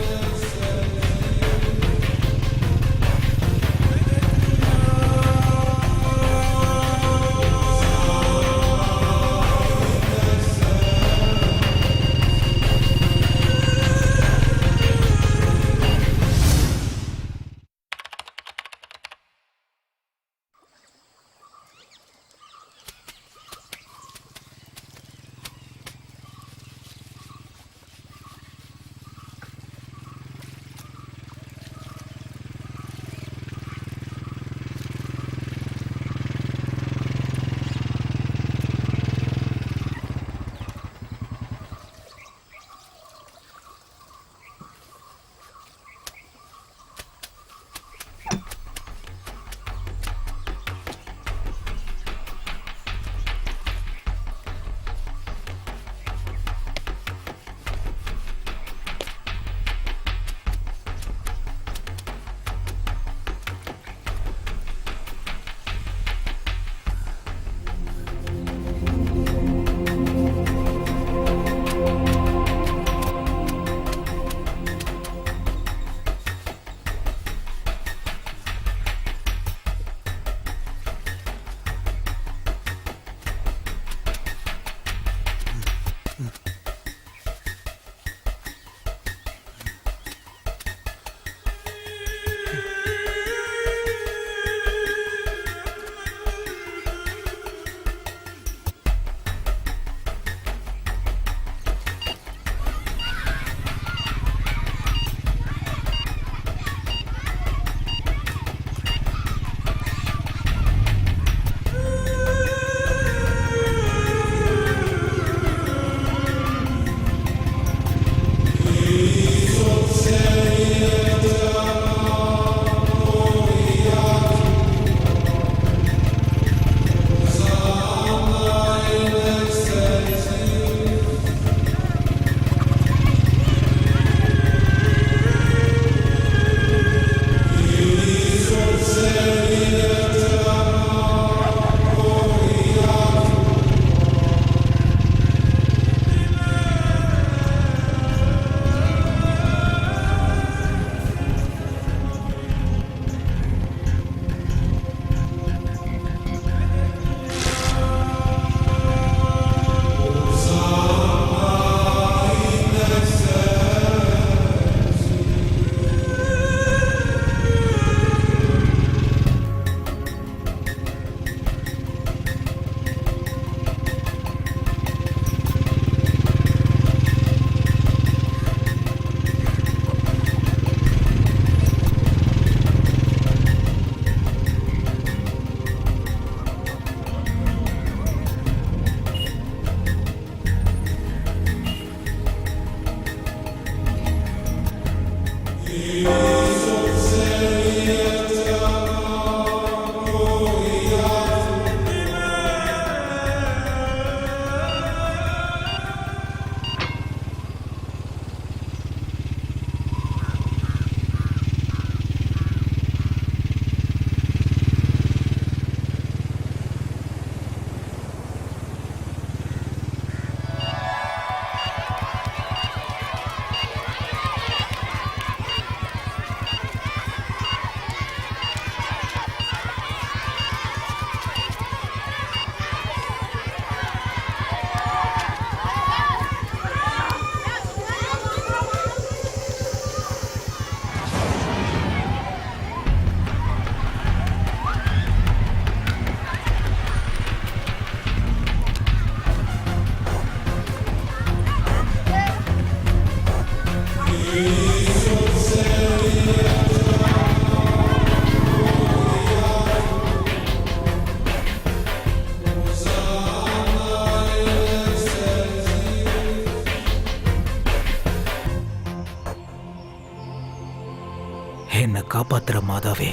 என்னை காப்பாத்துற மாதாவே,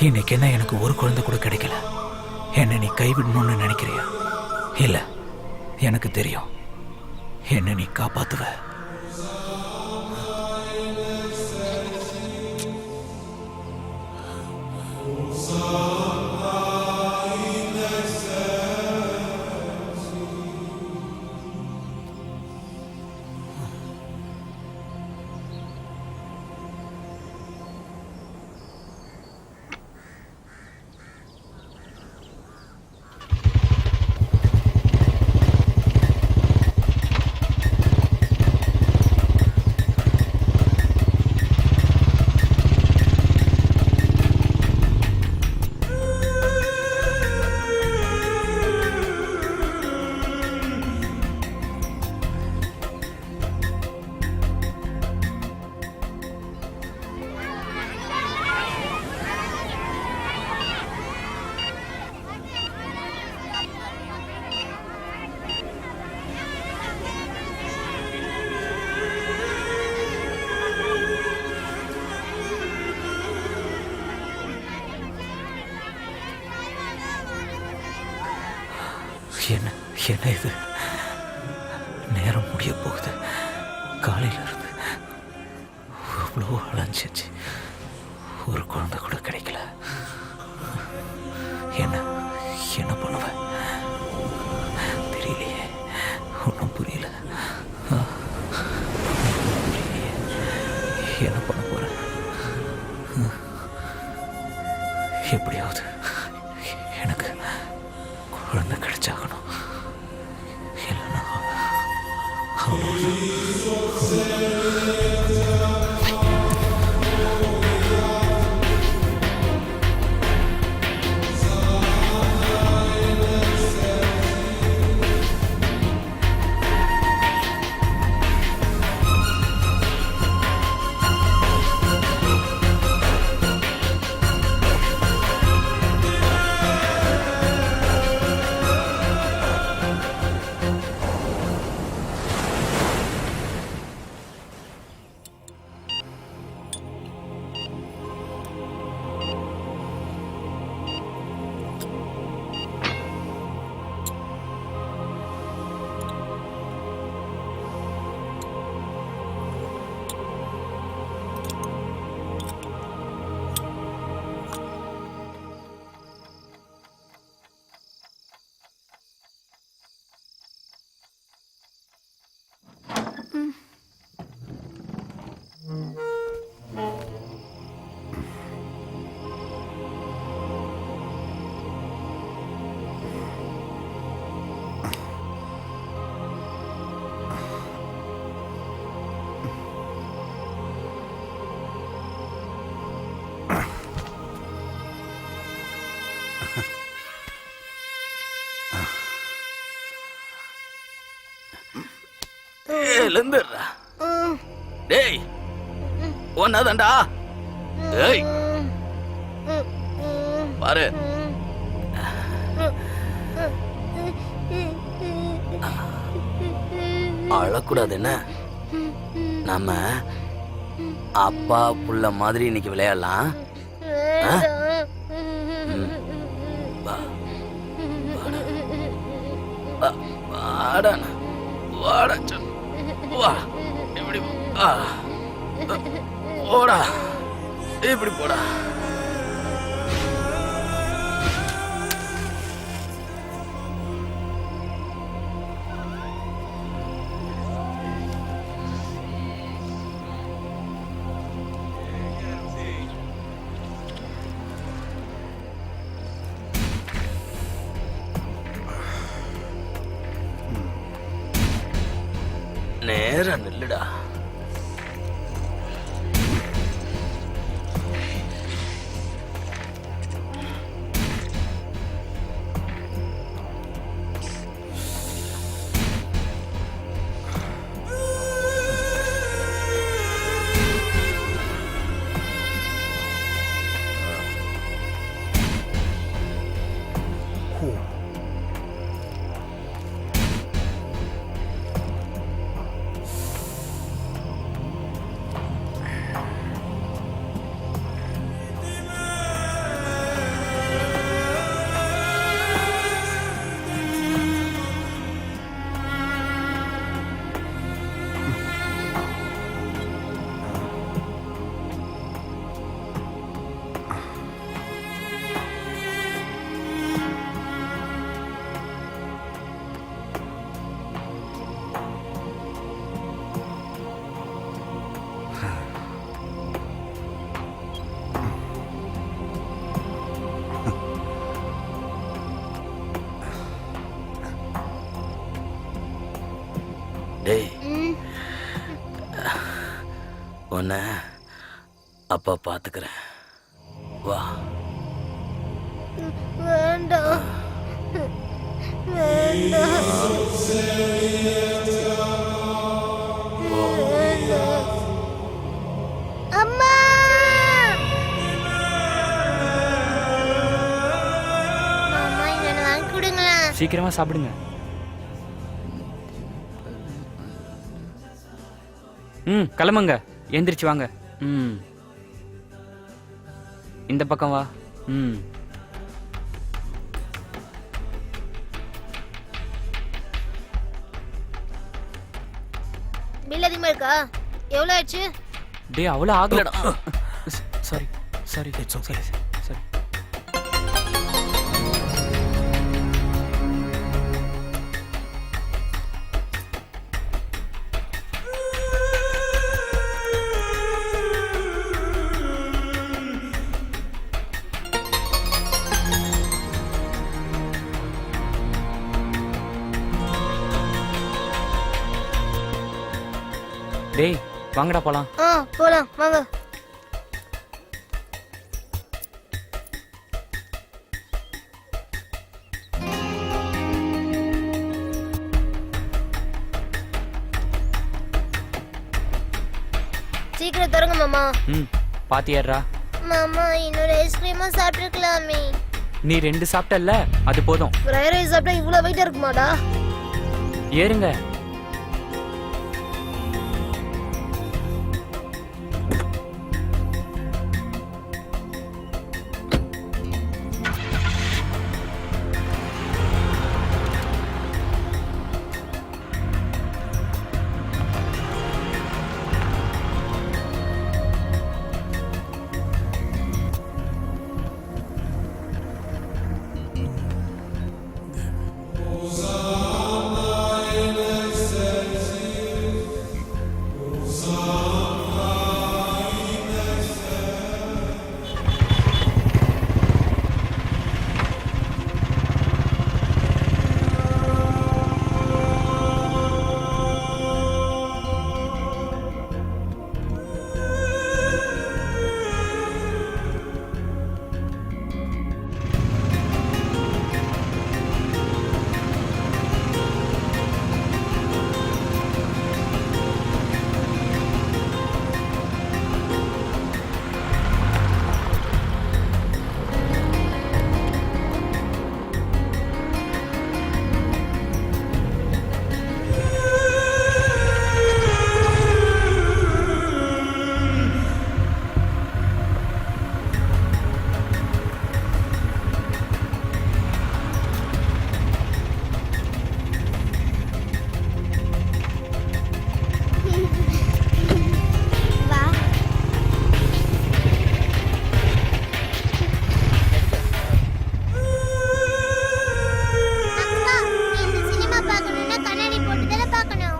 இன்னைக்கு என்ன எனக்கு ஒரு குழந்தை கூட கிடைக்கல. என்னை நீ கைவிடணும்னு நினைக்கிறியா? இல்ல, எனக்கு தெரியும் என்ன நீ காப்பாத்துவ. என்ன என்ன இது? நேரம் முடிய போகுது. காலையில இருந்து அவ்வளோ அலைஞ்சிச்சு, ஒரு குழந்தை கூட கிடைக்கல. என்ன என்ன பண்ணுவேன் தெரியலையே, ஒன்றும் புரியல. புரியலையே, என்ன பண்ண போறேன்? எப்படியாவது எனக்கு குழந்தை கிடைச்சாகணும், இல்லைன்னா எழுந்துடுறா. டேய் ஒன்னாதான்டா. ஏய் பாரு, அழக்கூடாது. என்ன, நம்ம அப்பா புள்ள மாதிரி இன்னைக்கு விளையாடலாம். வாடா வாடா, வா இப்படி போடா, இப்படி போடா. நேரா நில்லுடா. டேய், உன்னை அப்பா பார்த்துக்கிறேன், வா. வேண்டாம் வேண்டாம் வேண்டாம். அம்மா, மாமா இங்க வாங்கி கொடுங்களா? சீக்கிரமா சாப்பிடுங்க. கிளம்புங்க, எந்திரிச்சு வாங்க. இந்த பக்கம் வா. பில் அதிகமா இருக்கா? எவ்வளவு ஆச்சு? டேய் அவ்வளோ ஆகலடா. Sorry sorry it's okay. Sorry. டேய் வாங்கடா போலாம். போலாம் வாங்க. சீக்கிரம் தொடங்க மாமா. ம் பாத்தியாடுறா, மாமா இன்னொரு ஐஸ்கிரீமும் சாப்பிட்டுருக்கலாமே. நீ 2 சாப்பிட்டல்ல, அது போதும். ஃப்ரைட் ரைஸ் சாப்பிட்டா இவ்வளோ வெயிட் இருக்குமாடா? ஏறுங்க. வா. அக்கா, இந்த சினிமா பார்க்கணும்னா கண்ணாடி போட்டு தானே பார்க்கணும்.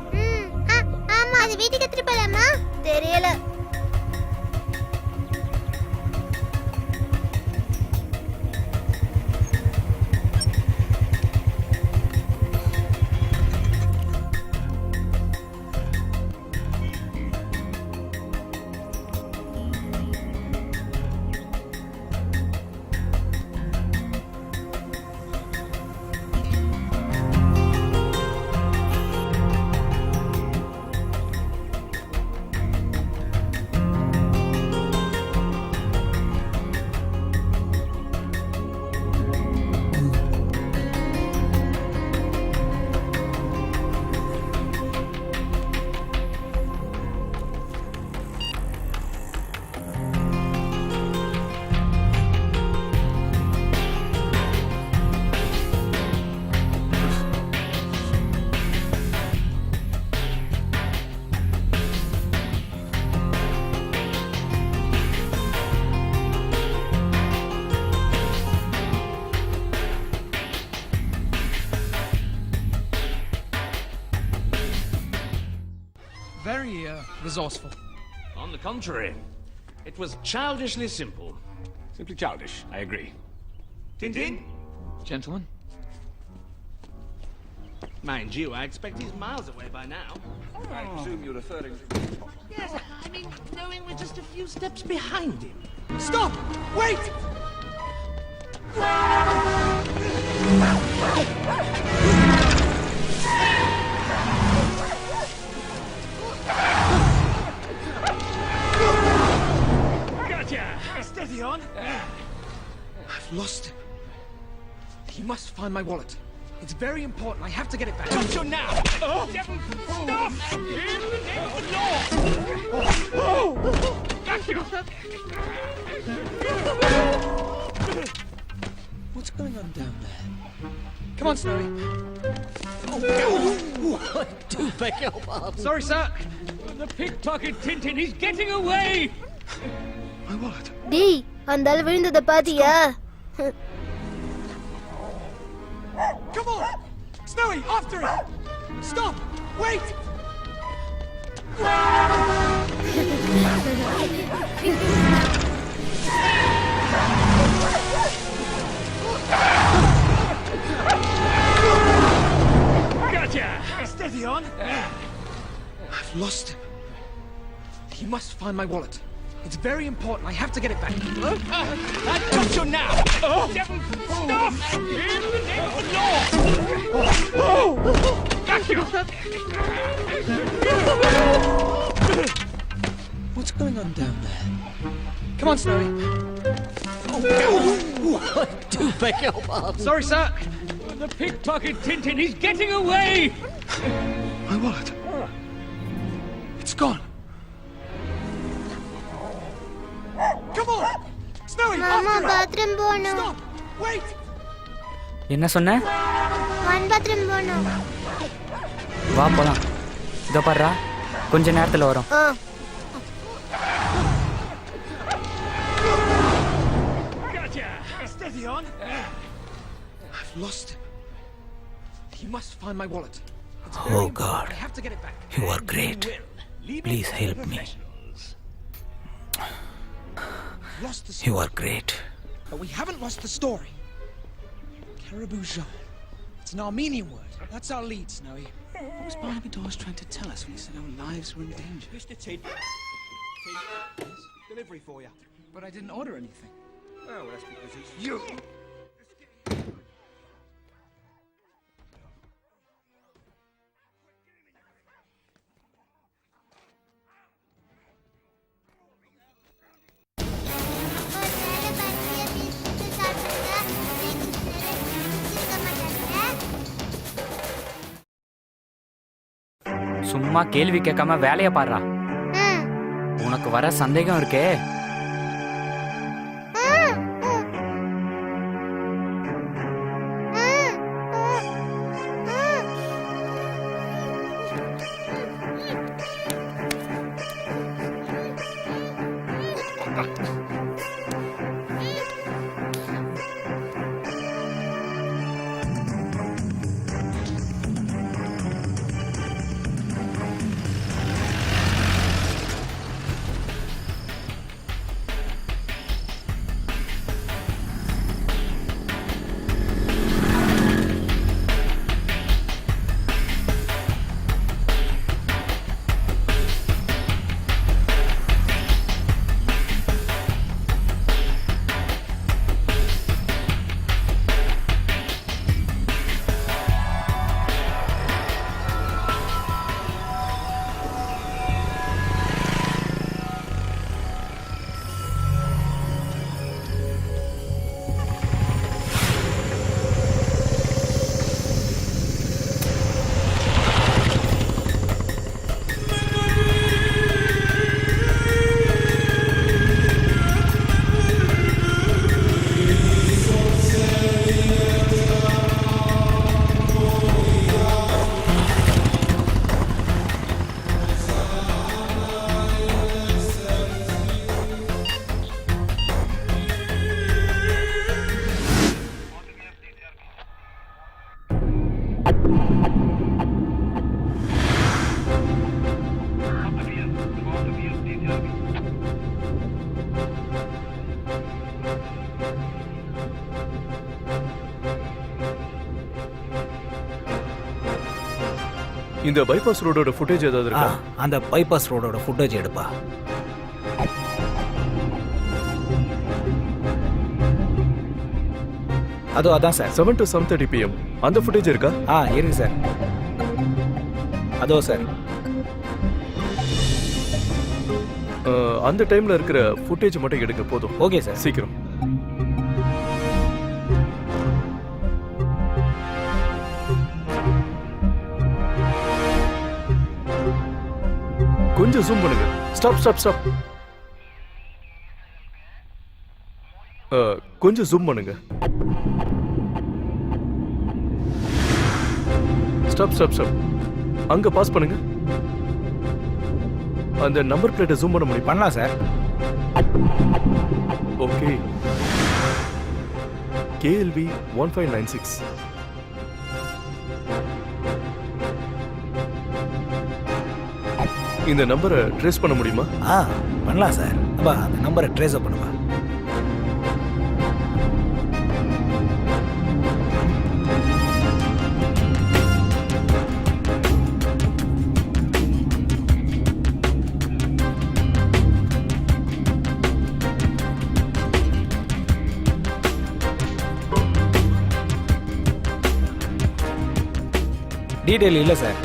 ஆமா, அது வீட்டுக்கு எடுத்துட்டு போலாமா? தெரியல. Very resourceful. On the contrary, it was childishly simple. Simply childish, I agree. Tintin? Gentlemen? Mind you, I expect he's miles away by now. I presume you're referring to... Yes, I mean, knowing we're just a few steps behind him. Stop! Wait! Gotcha! Steady on. I've lost it. You must find my wallet. It's very important. I have to get it back. Got you now! Oh. Stop! Got you! What's going on down there? Come on, Snowy. Do beg your pardon. Sorry, sir. The pickpocket Tintin, he's getting away! My wallet. டேய் அந்த ஆள் விழுந்தத பாத்தியா? Come on! Snowy, after it! Stop! Wait! Gotcha! Steady on! I've lost him. He must find my wallet. It's very important. I have to get it back. I've got you now! Devil, stop! In the name of the law! Got you! What's going on down there? Come on, Snowy. Do beg your pardon. Sorry, sir. The pickpocket Tintin, he's getting away! My wallet. It's gone. Come on! Snowy, மாமா after it! பாத்ரூம் போணும். Stop! Wait! என்ன சொன்ன? ஒன் பாத்ரூம் போணும். வா போலாம். இதோ பாருடா, கொஞ்ச நேரத்துல வரோம். Gotcha! Steady on! I've lost him. He must find my wallet. It's very Oh, important. God. I have to get it back. You are great. Please help me. Lost the You story, are great. but we haven't lost the story. Caribou Jean. It's an Armenian word. That's our lead, Snowy. What was Barnaby Dawes trying to tell us when he said our lives were in danger? Mr. Tid. Delivery for you. But I didn't order anything. Oh, that's because it's you. சும்மா கேள்வி கேட்காம வேலைய பாடுறா. உனக்கு வர சந்தேகம் இருக்கே, இந்த பைபாஸ் ரோடோட ஃபுட்டேஜ் ஏதாவது இருக்கா? அந்த பைபாஸ் ரோடோட ஃபுட்டேஜ் எடுப்பா. அதான் சார். 7 to 7:30 PM அந்த ஃபுட்டேஜ் இருக்கா? இருக்கு சார். அதோ சார். அந்த டைம்ல இருக்கிற ஃபுட்டேஜ் மட்டும் எடுங்க போதும். Okay sir. சீக்கிரம். கொஞ்சம் ஜூம் பண்ணுங்க. ஸ்டாப். கொஞ்சம் ஜூம் பண்ணுங்க. ஸ்டாப். அங்க பாஸ் பண்ணுங்க. அந்த நம்பர் பிளேட்டை ஜூம் பண்ண முடியும்? பண்ணலாம் சார். ஓகே. KLV 1596. இந்த நம்பரை ட்ரேஸ் பண்ண முடியுமா? பண்ணலாம் சார். அப்பா அந்த நம்பரை ட்ரேஸ் அப் பண்ணுப்பா. டீட்டெயில் இல்லை சார்.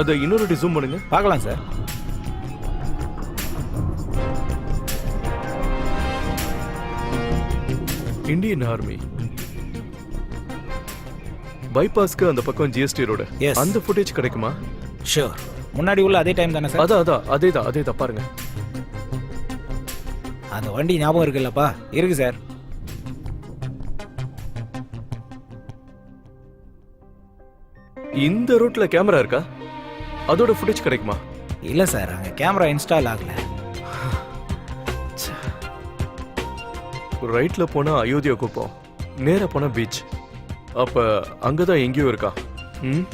அதை இன்னொரு ஜூம் பண்ணுங்க. பார்க்கலாம் சார். இந்தியன் ஆர்மி பைபாஸ்க்கு அந்த பக்கம் GST ரோடு. Yes. அந்த ஃபுட்டேஜ் கிடைக்குமா? ஷூர். முன்னாடி உள்ள அதே டைம் தானே சார்? அதான் அதேதான் பாருங்க. அந்த வண்டி ஞாபகம் இருக்குல்லப்பா? இருக்கு சார். இந்த ரூட்ல கேமரா இருக்கா? அதோட ஃபுட்டேஜ் கிடைக்குமா? இல்லை சார், அங்கே கேமரா இன்ஸ்டால் ஆகல. ரைட்ல போனா அயோத்தியா குப்பம், நேரா போனா பீச். அப்ப அங்கதான் எங்கேயோ இருக்கா. ம்.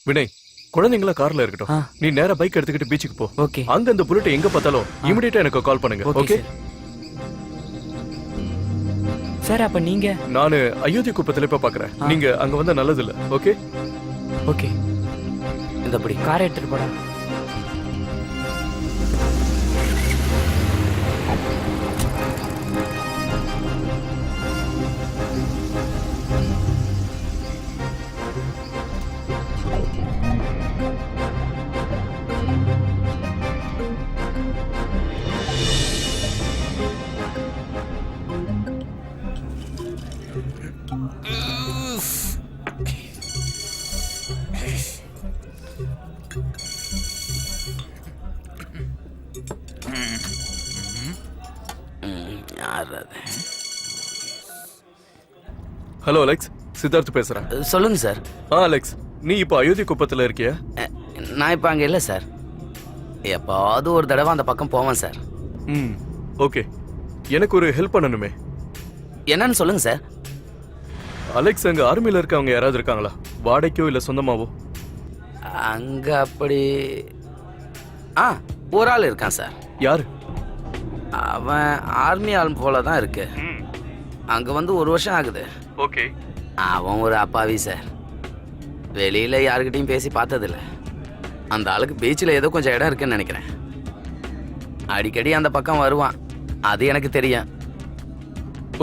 வினய், குழந்தைங்களா கார்ல இருக்கட்டும். நீ நேரா பைக் எடுத்துக்கிட்டு பீச்சுக்கு போ. ஓகே. அங்க அந்த புல்லட் எங்க பார்த்தாலும் இமிடியேட்டா எனக்கு கால் பண்ணுங்க. Okay sir. அப்ப நீங்க? நானு அயோத்தி குப்பத்துல இப்ப பாக்குறேன். நீங்க அங்க வந்தா நல்லது இல்ல. Okay okay. இந்த படி காரை எடுத்துட்டு போடா. ஹலோ அலெக்ஸ், சித்தார்த் பேசுறேன். சொல்லுங்க சார். அலெக்ஸ், நீ இப்போ அயோத்தி குப்பத்துல இருக்கியா? நான் இப்போ அங்கே இல்லை சார். எப்பாவது ஒரு தடவை அந்த பக்கம் போவேன் சார். ம், ஓகே. எனக்கு ஒரு ஹெல்ப் பண்ணணுமே. என்னன்னு சொல்லுங்க சார். அலெக்ஸ், அங்க ஆர்மில இருக்கவங்க யாராவது இருக்காங்களா? வாடகைக்கோ இல்ல சொந்தமாவோ? அங்க அப்படி ஒரு ஆள் இருக்கான் சார். யாரு? அவன் ஆர்மி ஆள் போல தான் இருக்கு. அங்க வந்து 1 வருஷம் ஆகுது. ஓகே. அவன் ஒரு அப்பாவி சார். வெளியில யாருக்கிட்டையும் பேசி பார்த்ததில்ல. அந்த ஆளுக்கு பீச்சில் ஏதோ கொஞ்சம் இடம் இருக்குன்னு நினைக்கிறேன். அடிக்கடி அந்த பக்கம் வருவான், அது எனக்கு தெரியும்.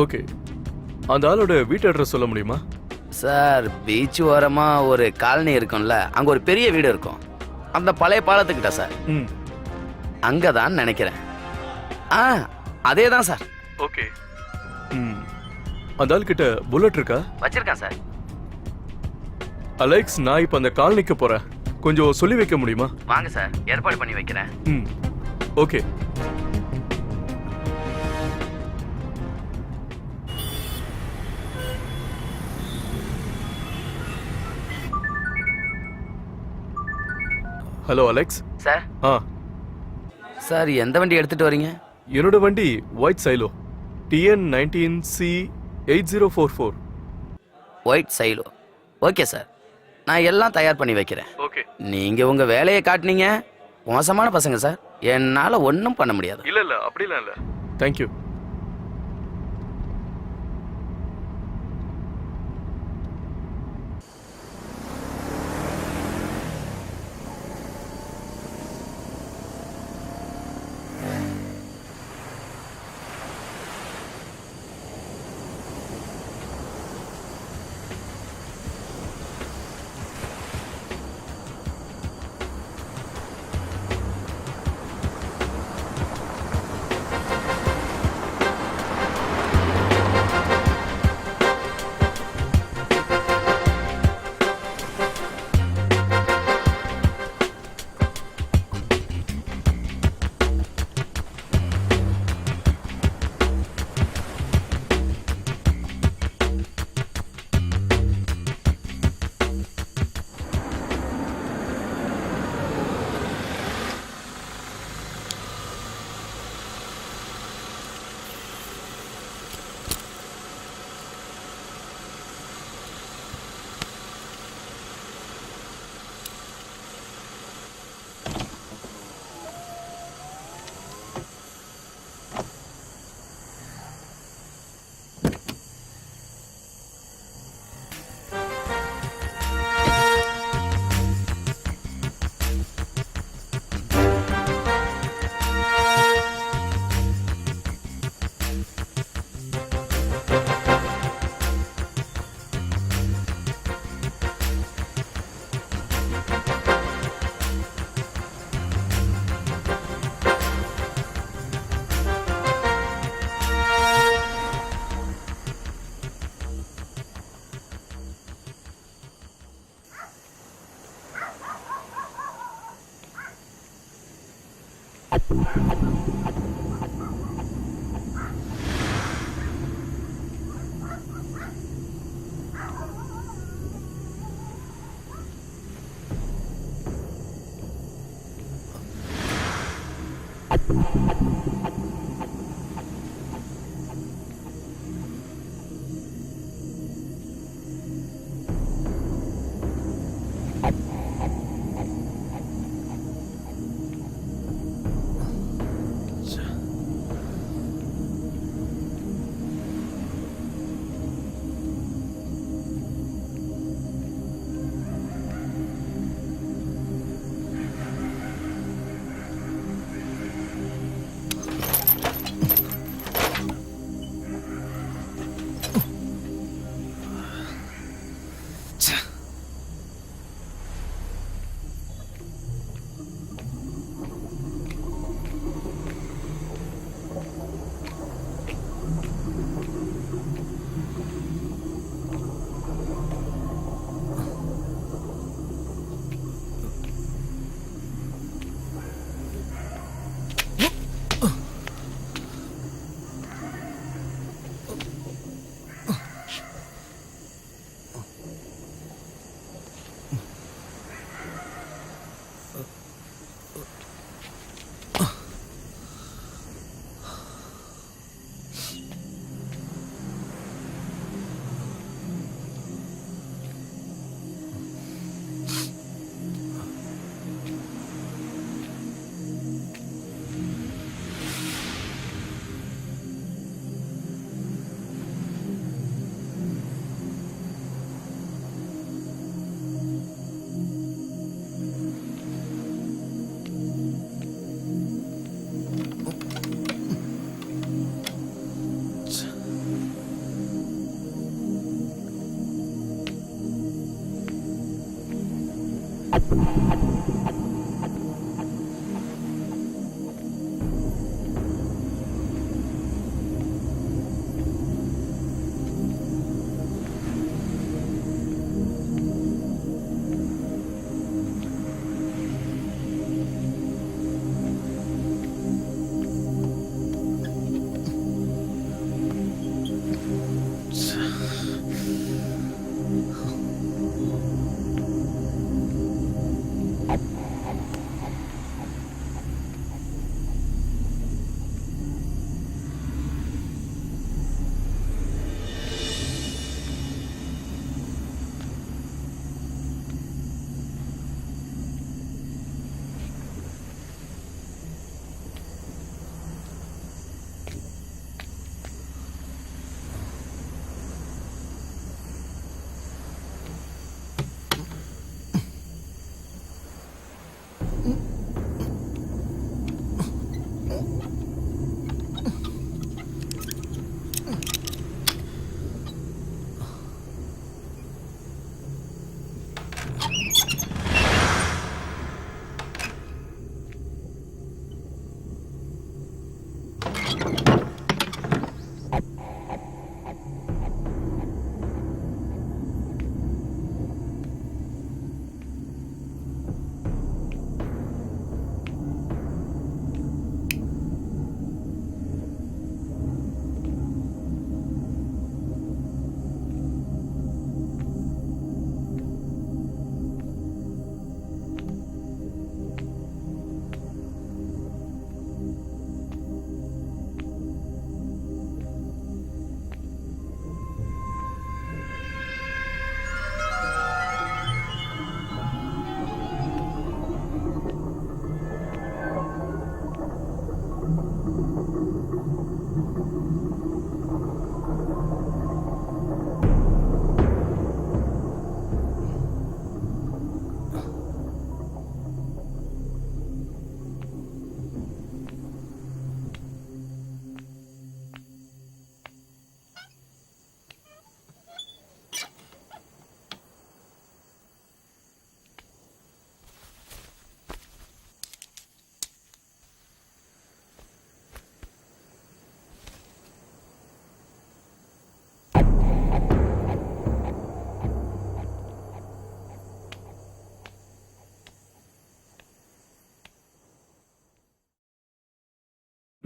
ஓகே, அந்த ஆளோட வீட்டு அட்ரஸ் சொல்ல முடியுமா? சார், பீச் ஓரமா ஒரு காலனி இருக்கும்ல, அங்க ஒரு பெரிய வீடு இருக்கும். அந்த பழைய பாலத்துக்கிட்ட சார். அங்கதான் நினைக்கிறேன். அதே தான் சார். ஓகே. அந்த ஆள் கிட்ட புல்லட் இருக்கா? வச்சிருக்கேன் சார். அலெக்ஸ், நான் இப்ப அந்த காலனிக்கு போறேன். கொஞ்சம் சொல்லி வைக்க முடியுமா? வாங்க சார், ஏற்பாடு பண்ணி வைக்கிறேன். Okay. Hello Alex. Sir. Sir, எந்த வண்டி எடுத்துட்டு வரீங்க? என்னோட வண்டி white Xylo TN19C 8044. White Xylo. Okay sir, நான் எல்லாம் தயார் பண்ணி வைக்கிறேன். ஓகே. நீங்க உங்க வேலையை காட்டினீங்க. மோசமான பசங்க சார், என்னால ஒன்றும் பண்ண முடியாது. இல்ல அப்படிலாம் இல்ல. Thank you.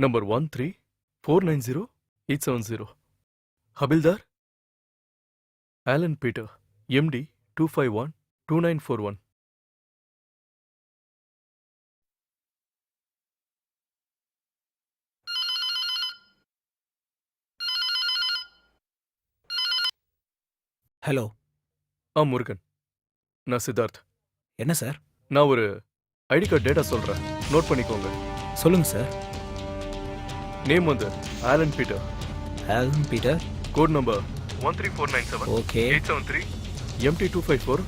Number 13490870. Habildar Alan Peter, MD 2512941. Hello. Murugan. நான் சித்தார்த். என்ன சார்? நான் ஒரு ஐடி கார்டு டேட்டா சொல்றேன், நோட் பண்ணிக்கோங்க. சொல்லுங்க சார். நேம் வந்து Alan Peter. Alan Peter. Code number 13497. Okay. 873 MT254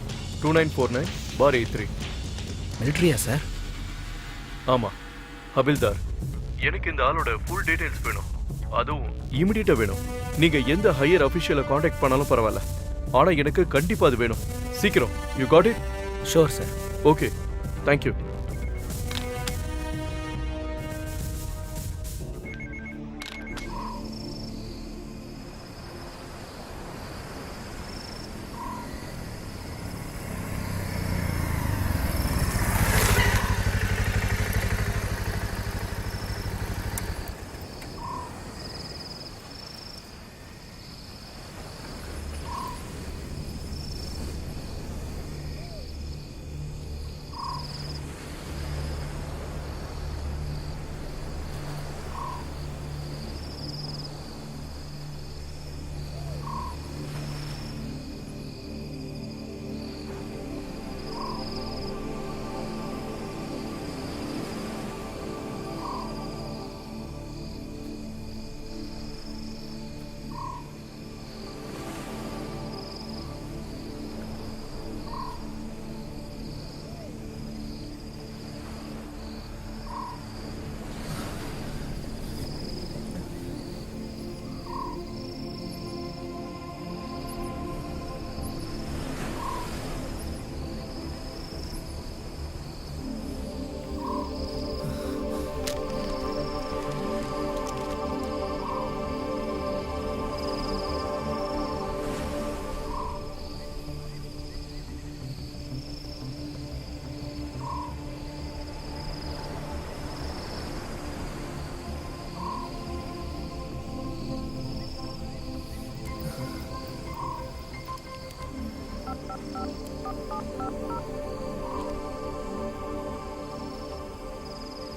2949/83. மிலிட்ரியா சார்? ஆமா, ஹபில்தார். எனக்கு இந்த ஆளோட ஃபுல் டீடைல்ஸ் வேணும், அதுவும் இமிடியேட்டா வேணும். நீங்க எந்த ஹையர் அஃபிஷியலை காண்டாக்ட் பண்ணாலும் பரவாயில்ல, ஆனா எனக்கு கண்டிப்பா அது வேணும். சீக்கிரம். You got it? Sure sir. Okay, thank you.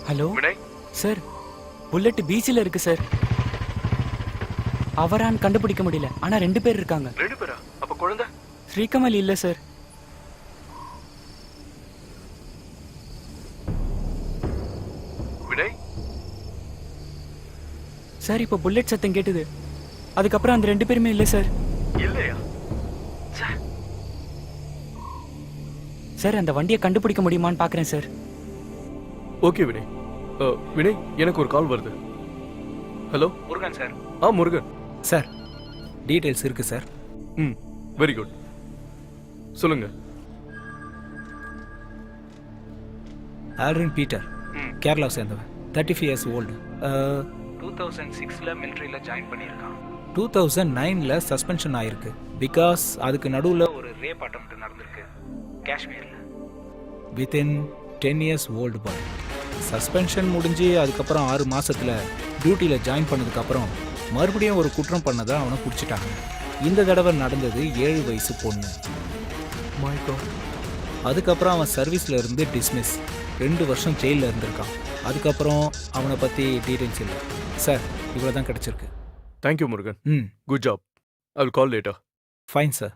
Hello Vinay, sir, bullet பிசில இருக்கு சார். அவரான்னு கண்டுபிடிக்க முடியல, ஆனா 2 பேர் இருக்காங்க. 2 பேரா? அப்ப குழந்தை? ஸ்ரீகமல் இல்ல சார். வினய், சார் இப்ப புல்லட் சத்தம் கேட்டுது, அதுக்கப்புறம் அந்த 2 பேருமே இல்ல சார். இல்லையா? சார் அந்த வண்டியை கண்டுபிடிக்க முடியுமான்னு பாக்குறேன் சார். ஓகே வினய். வினய், எனக்கு ஒரு கால் வருது. Hello Murugan sir. Murugan sir, details இருக்கு சார். Very good. சொல்லுங்க. ஆல்ரின் பீட்டர், கேரளாவை சேர்ந்தவன், 35 இயர்ஸ் ஓல்டு. 2006ல் மிலிட்ரியில் ஜாயின் பண்ணியிருக்கான். 2009ல் சஸ்பென்ஷன் ஆயிருக்கு, பிகாஸ் அதுக்கு நடுவில் ஒரு ரேப் அட்டெம்ப்ட் நடந்திருக்கு காஷ்மீரில். Within 10 years old boy. Suspension முடிஞ்சு அதுக்கப்புறம் 6 மாசத்துல டியூட்டியில் ஜாயின் பண்ணதுக்கப்புறம் மறுபடியும் ஒரு குற்றம் பண்ணதை அவனை பிடிச்சிட்டாங்க. இந்த தடவை நடந்தது 7 வயசு பொண்ணு. My God. அதுக்கப்புறம் அவன் சர்வீஸில் இருந்து டிஸ்மிஸ், 2 வருஷம் ஜெயிலில் இருந்திருக்கான். அதுக்கப்புறம் அவனை பற்றி டீட்டெயில்ஸ் இல்லை சார். இவ்வளோ தான் கிடச்சிருக்கு. Thank you Murugan. Good job. I will call later. Fine sir.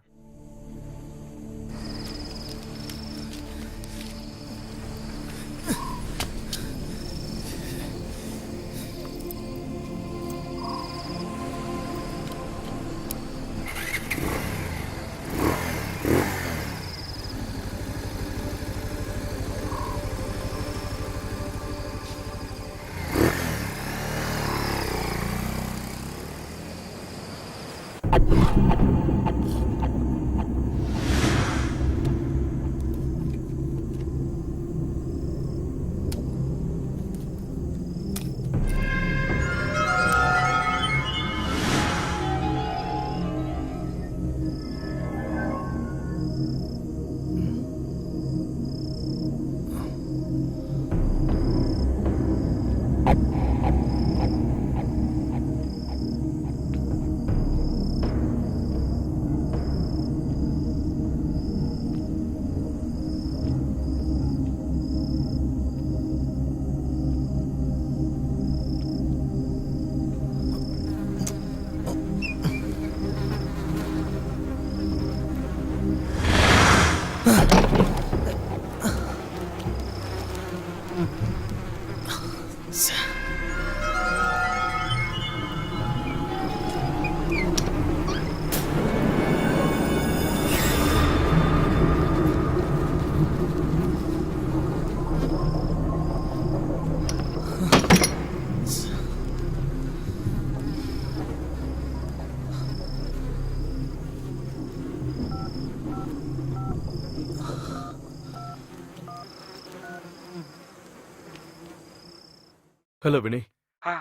Hello Vinay, ஆ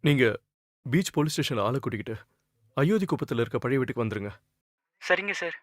நீங்க பீச் போலீஸ் ஸ்டேஷன்ல ஆளை கூட்டிக்கிட்டு அயோத்தி குப்பத்தில் இருக்க பழைய வீட்டுக்கு வந்துருங்க. சரிங்க சார்.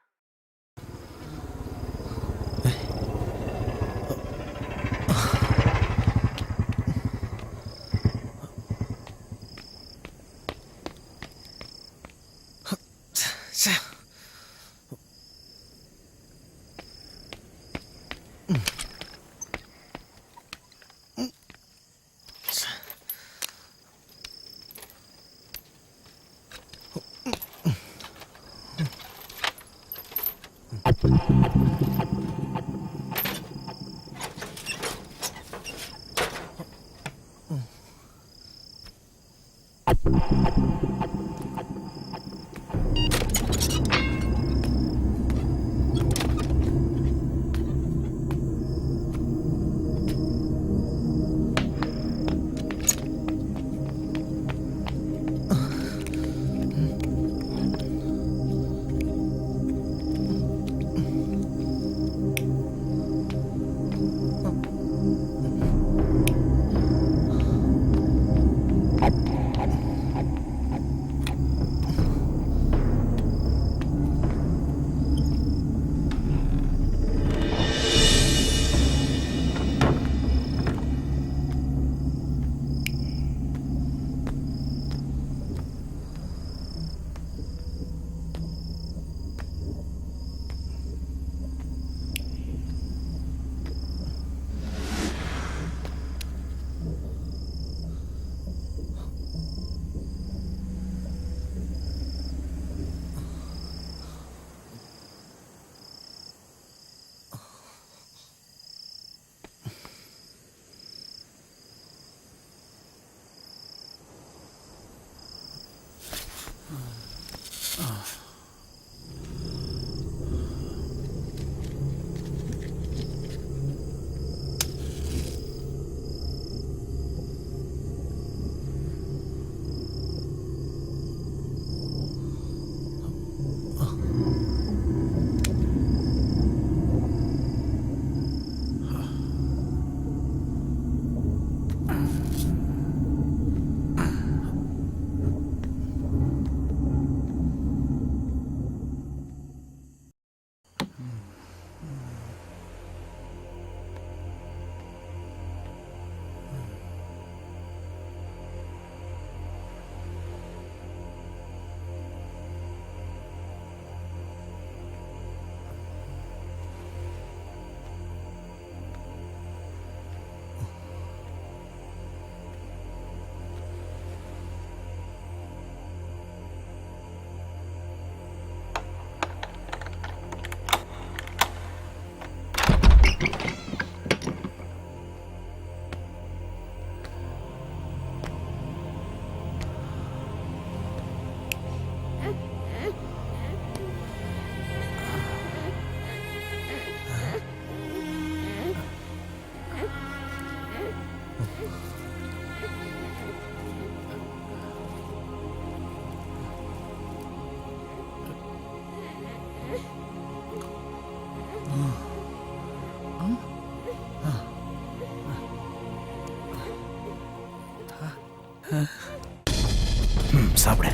சாப்பிடு.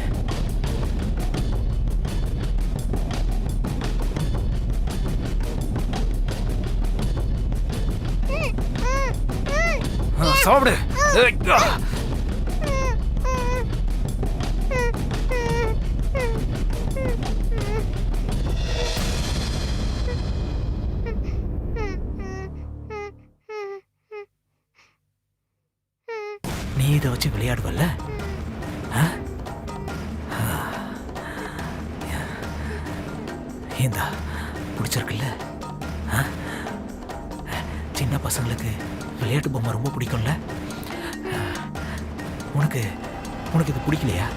சாப்பிடு. நீ இதை வச்சு விளையாடுவல்ல? இந்தா பிடிச்சிருக்குல்ல? சின்ன பசங்களுக்கு விளையாட்டு பொம்மை ரொம்ப பிடிக்கும்ல? உனக்கு உனக்கு இது பிடிக்கலையா?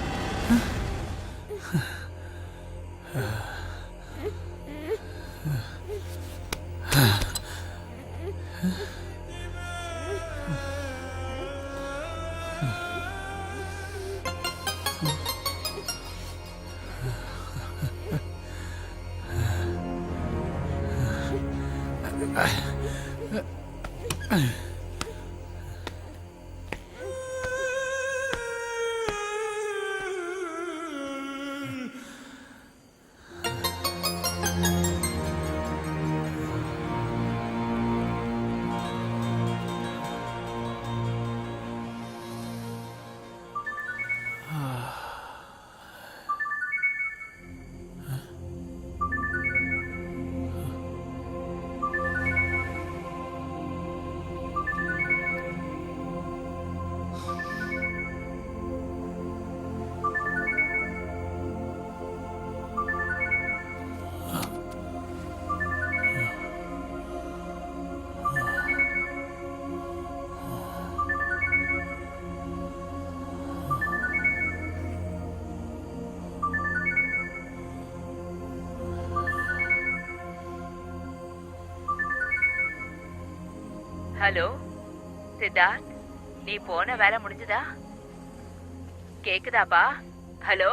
ஹலோ சித்தார்த், நீ போன வேலை முடிஞ்சதா? கேக்குதாப்பா? ஹலோ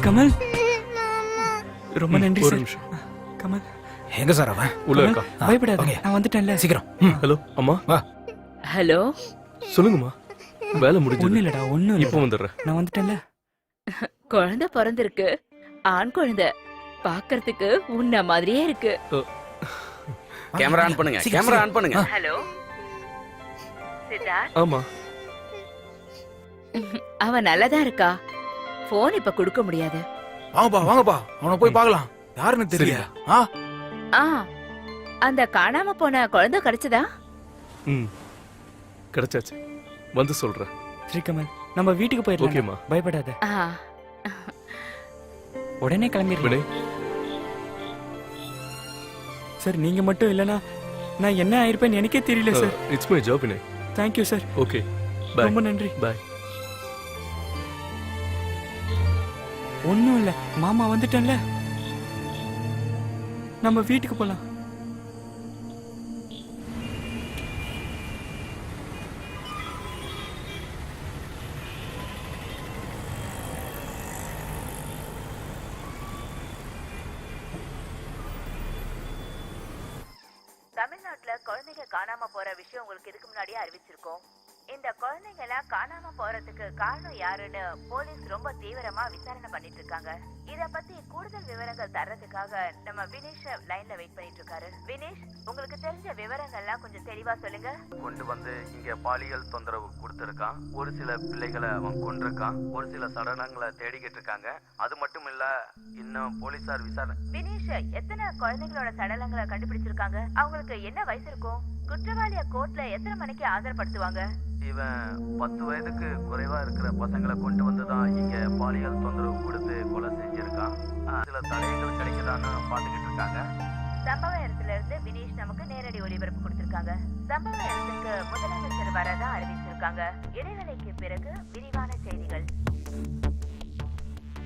கமல் ரொம்ப நன்றி ஒரு சார். நிமிஷம். கமல் எங்க சார் அவன்? உள்ள கமல், இருக்கா? பயப்படாத வாங்க. நான் வந்துட்டேன்ல. சீக்கிரம். ஹலோ அம்மா, வா. ஹலோ, சொல்லுங்கம்மா. வேலை ஒண்ணும் முடிஞ்சது. இல்லடா, ஒண்ணும் இப்போ இல்ல. வந்துடுறேன். நான் வந்துட்டேன்ல. குழந்தை பிறந்திருக்கு. ஆண் குழந்தை. பார்க்கறதுக்கு உன்ன மாதிரியே இருக்கு. கேமரா ஆன் பண்ணுங்க, சீக்கிரம், கேமரா ஆன் பண்ணுங்க. ஹலோ சித்தார்த், ஆமா. அவன் நல்லதா இருக்கா. போன் இப்ப கொடுக்க முடியாது. வாங்கப்பா வாங்கப்பா, அவனை போய் பார்க்கலாம். யாருன்னு தெரியல. ஆ ஆ, அந்த காணாம போன குழந்தை கிடைச்சதா? ம், கிடைச்சாச்சு. வந்து சொல்றேன். சரி கமல், நம்ம வீட்டுக்கு போயிடலாம். ஓகேம்மா. பயப்படாத, ஆ, உடனே கிளம்பிடுறேன். வினய், சார் நீங்க மட்டும் இல்லனா நான் என்ன ஆயிருப்பேன்னு எனக்கே தெரியல sir. It's my job Vinay. Thank you sir. Okay, bye. ரொம்ப நன்றி. பாய். ஒண்ணும் இல்ல, மாமா வந்துட்டேன்ல. நம்ம வீட்டுக்கு போலாம். தமிழ்நாட்டுல குழந்தைங்க காணாம போற விஷயம் உங்களுக்கு இதுக்கு முன்னாடியே அறிவிச்சிருக்கோம். இந்த குழந்தைங்க எல்லாம் காணாம போறதுக்கு காரணம் யாருன்னு போலீஸ் ரொம்ப தீவிரமா விசாரணை பண்ணிட்டு இருக்காங்க. இத பத்தி கூடுதல் விவரங்கள் தர்றதுக்காக நம்ம வினேஷ் லைன்ல வெயிட் பண்ணிட்டு இருக்காரு. வினேஷ், உங்களுக்கு தெரிஞ்ச விவரங்கள்லாம் கொஞ்சம் தெளிவா சொல்லுங்க. கொண்டு வந்து இங்க பாலியல் தொந்தரவு கொடுத்துருக்கான். ஒரு சில பிள்ளைகளை அவன் கொண்டிருக்கான். ஒரு சில சடலங்களை தேடிக்கிட்டு இருக்காங்க. அது மட்டும் இல்ல, இன்னும் போலீசார் விசாரணை. வினேஷ், எத்தனை குழந்தைங்களோட சடலங்களை கண்டுபிடிச்சிருக்காங்க? அவங்களுக்கு என்ன வயசு இருக்கும்? குற்றவாளிய கோர்ட்ல எத்தனை மணிக்கு ஆஜர்படுத்துவாங்க? இவன் 10 வயதுக்கு குறைவா இருக்கிற பசங்களை கொண்டு வந்துதான் இங்க பாலியல் தொந்தரவு கொடுத்து கொலை செஞ்சிருக்கான். சில தடயங்கள் கிடைக்குதான்னு பாத்துக்கிட்டு இருக்காங்க. சம்பவ இடத்துல இருந்து வினேஷ் நமக்கு நேரடி ஒளிபரப்பு கொடுத்திருக்காங்க. சம்பவ இடத்துக்கு முதலமைச்சர் வரதா அறிவிச்சிருக்காங்க. இடைவேளைக்கு பிறகு விரிவான செய்திகள்.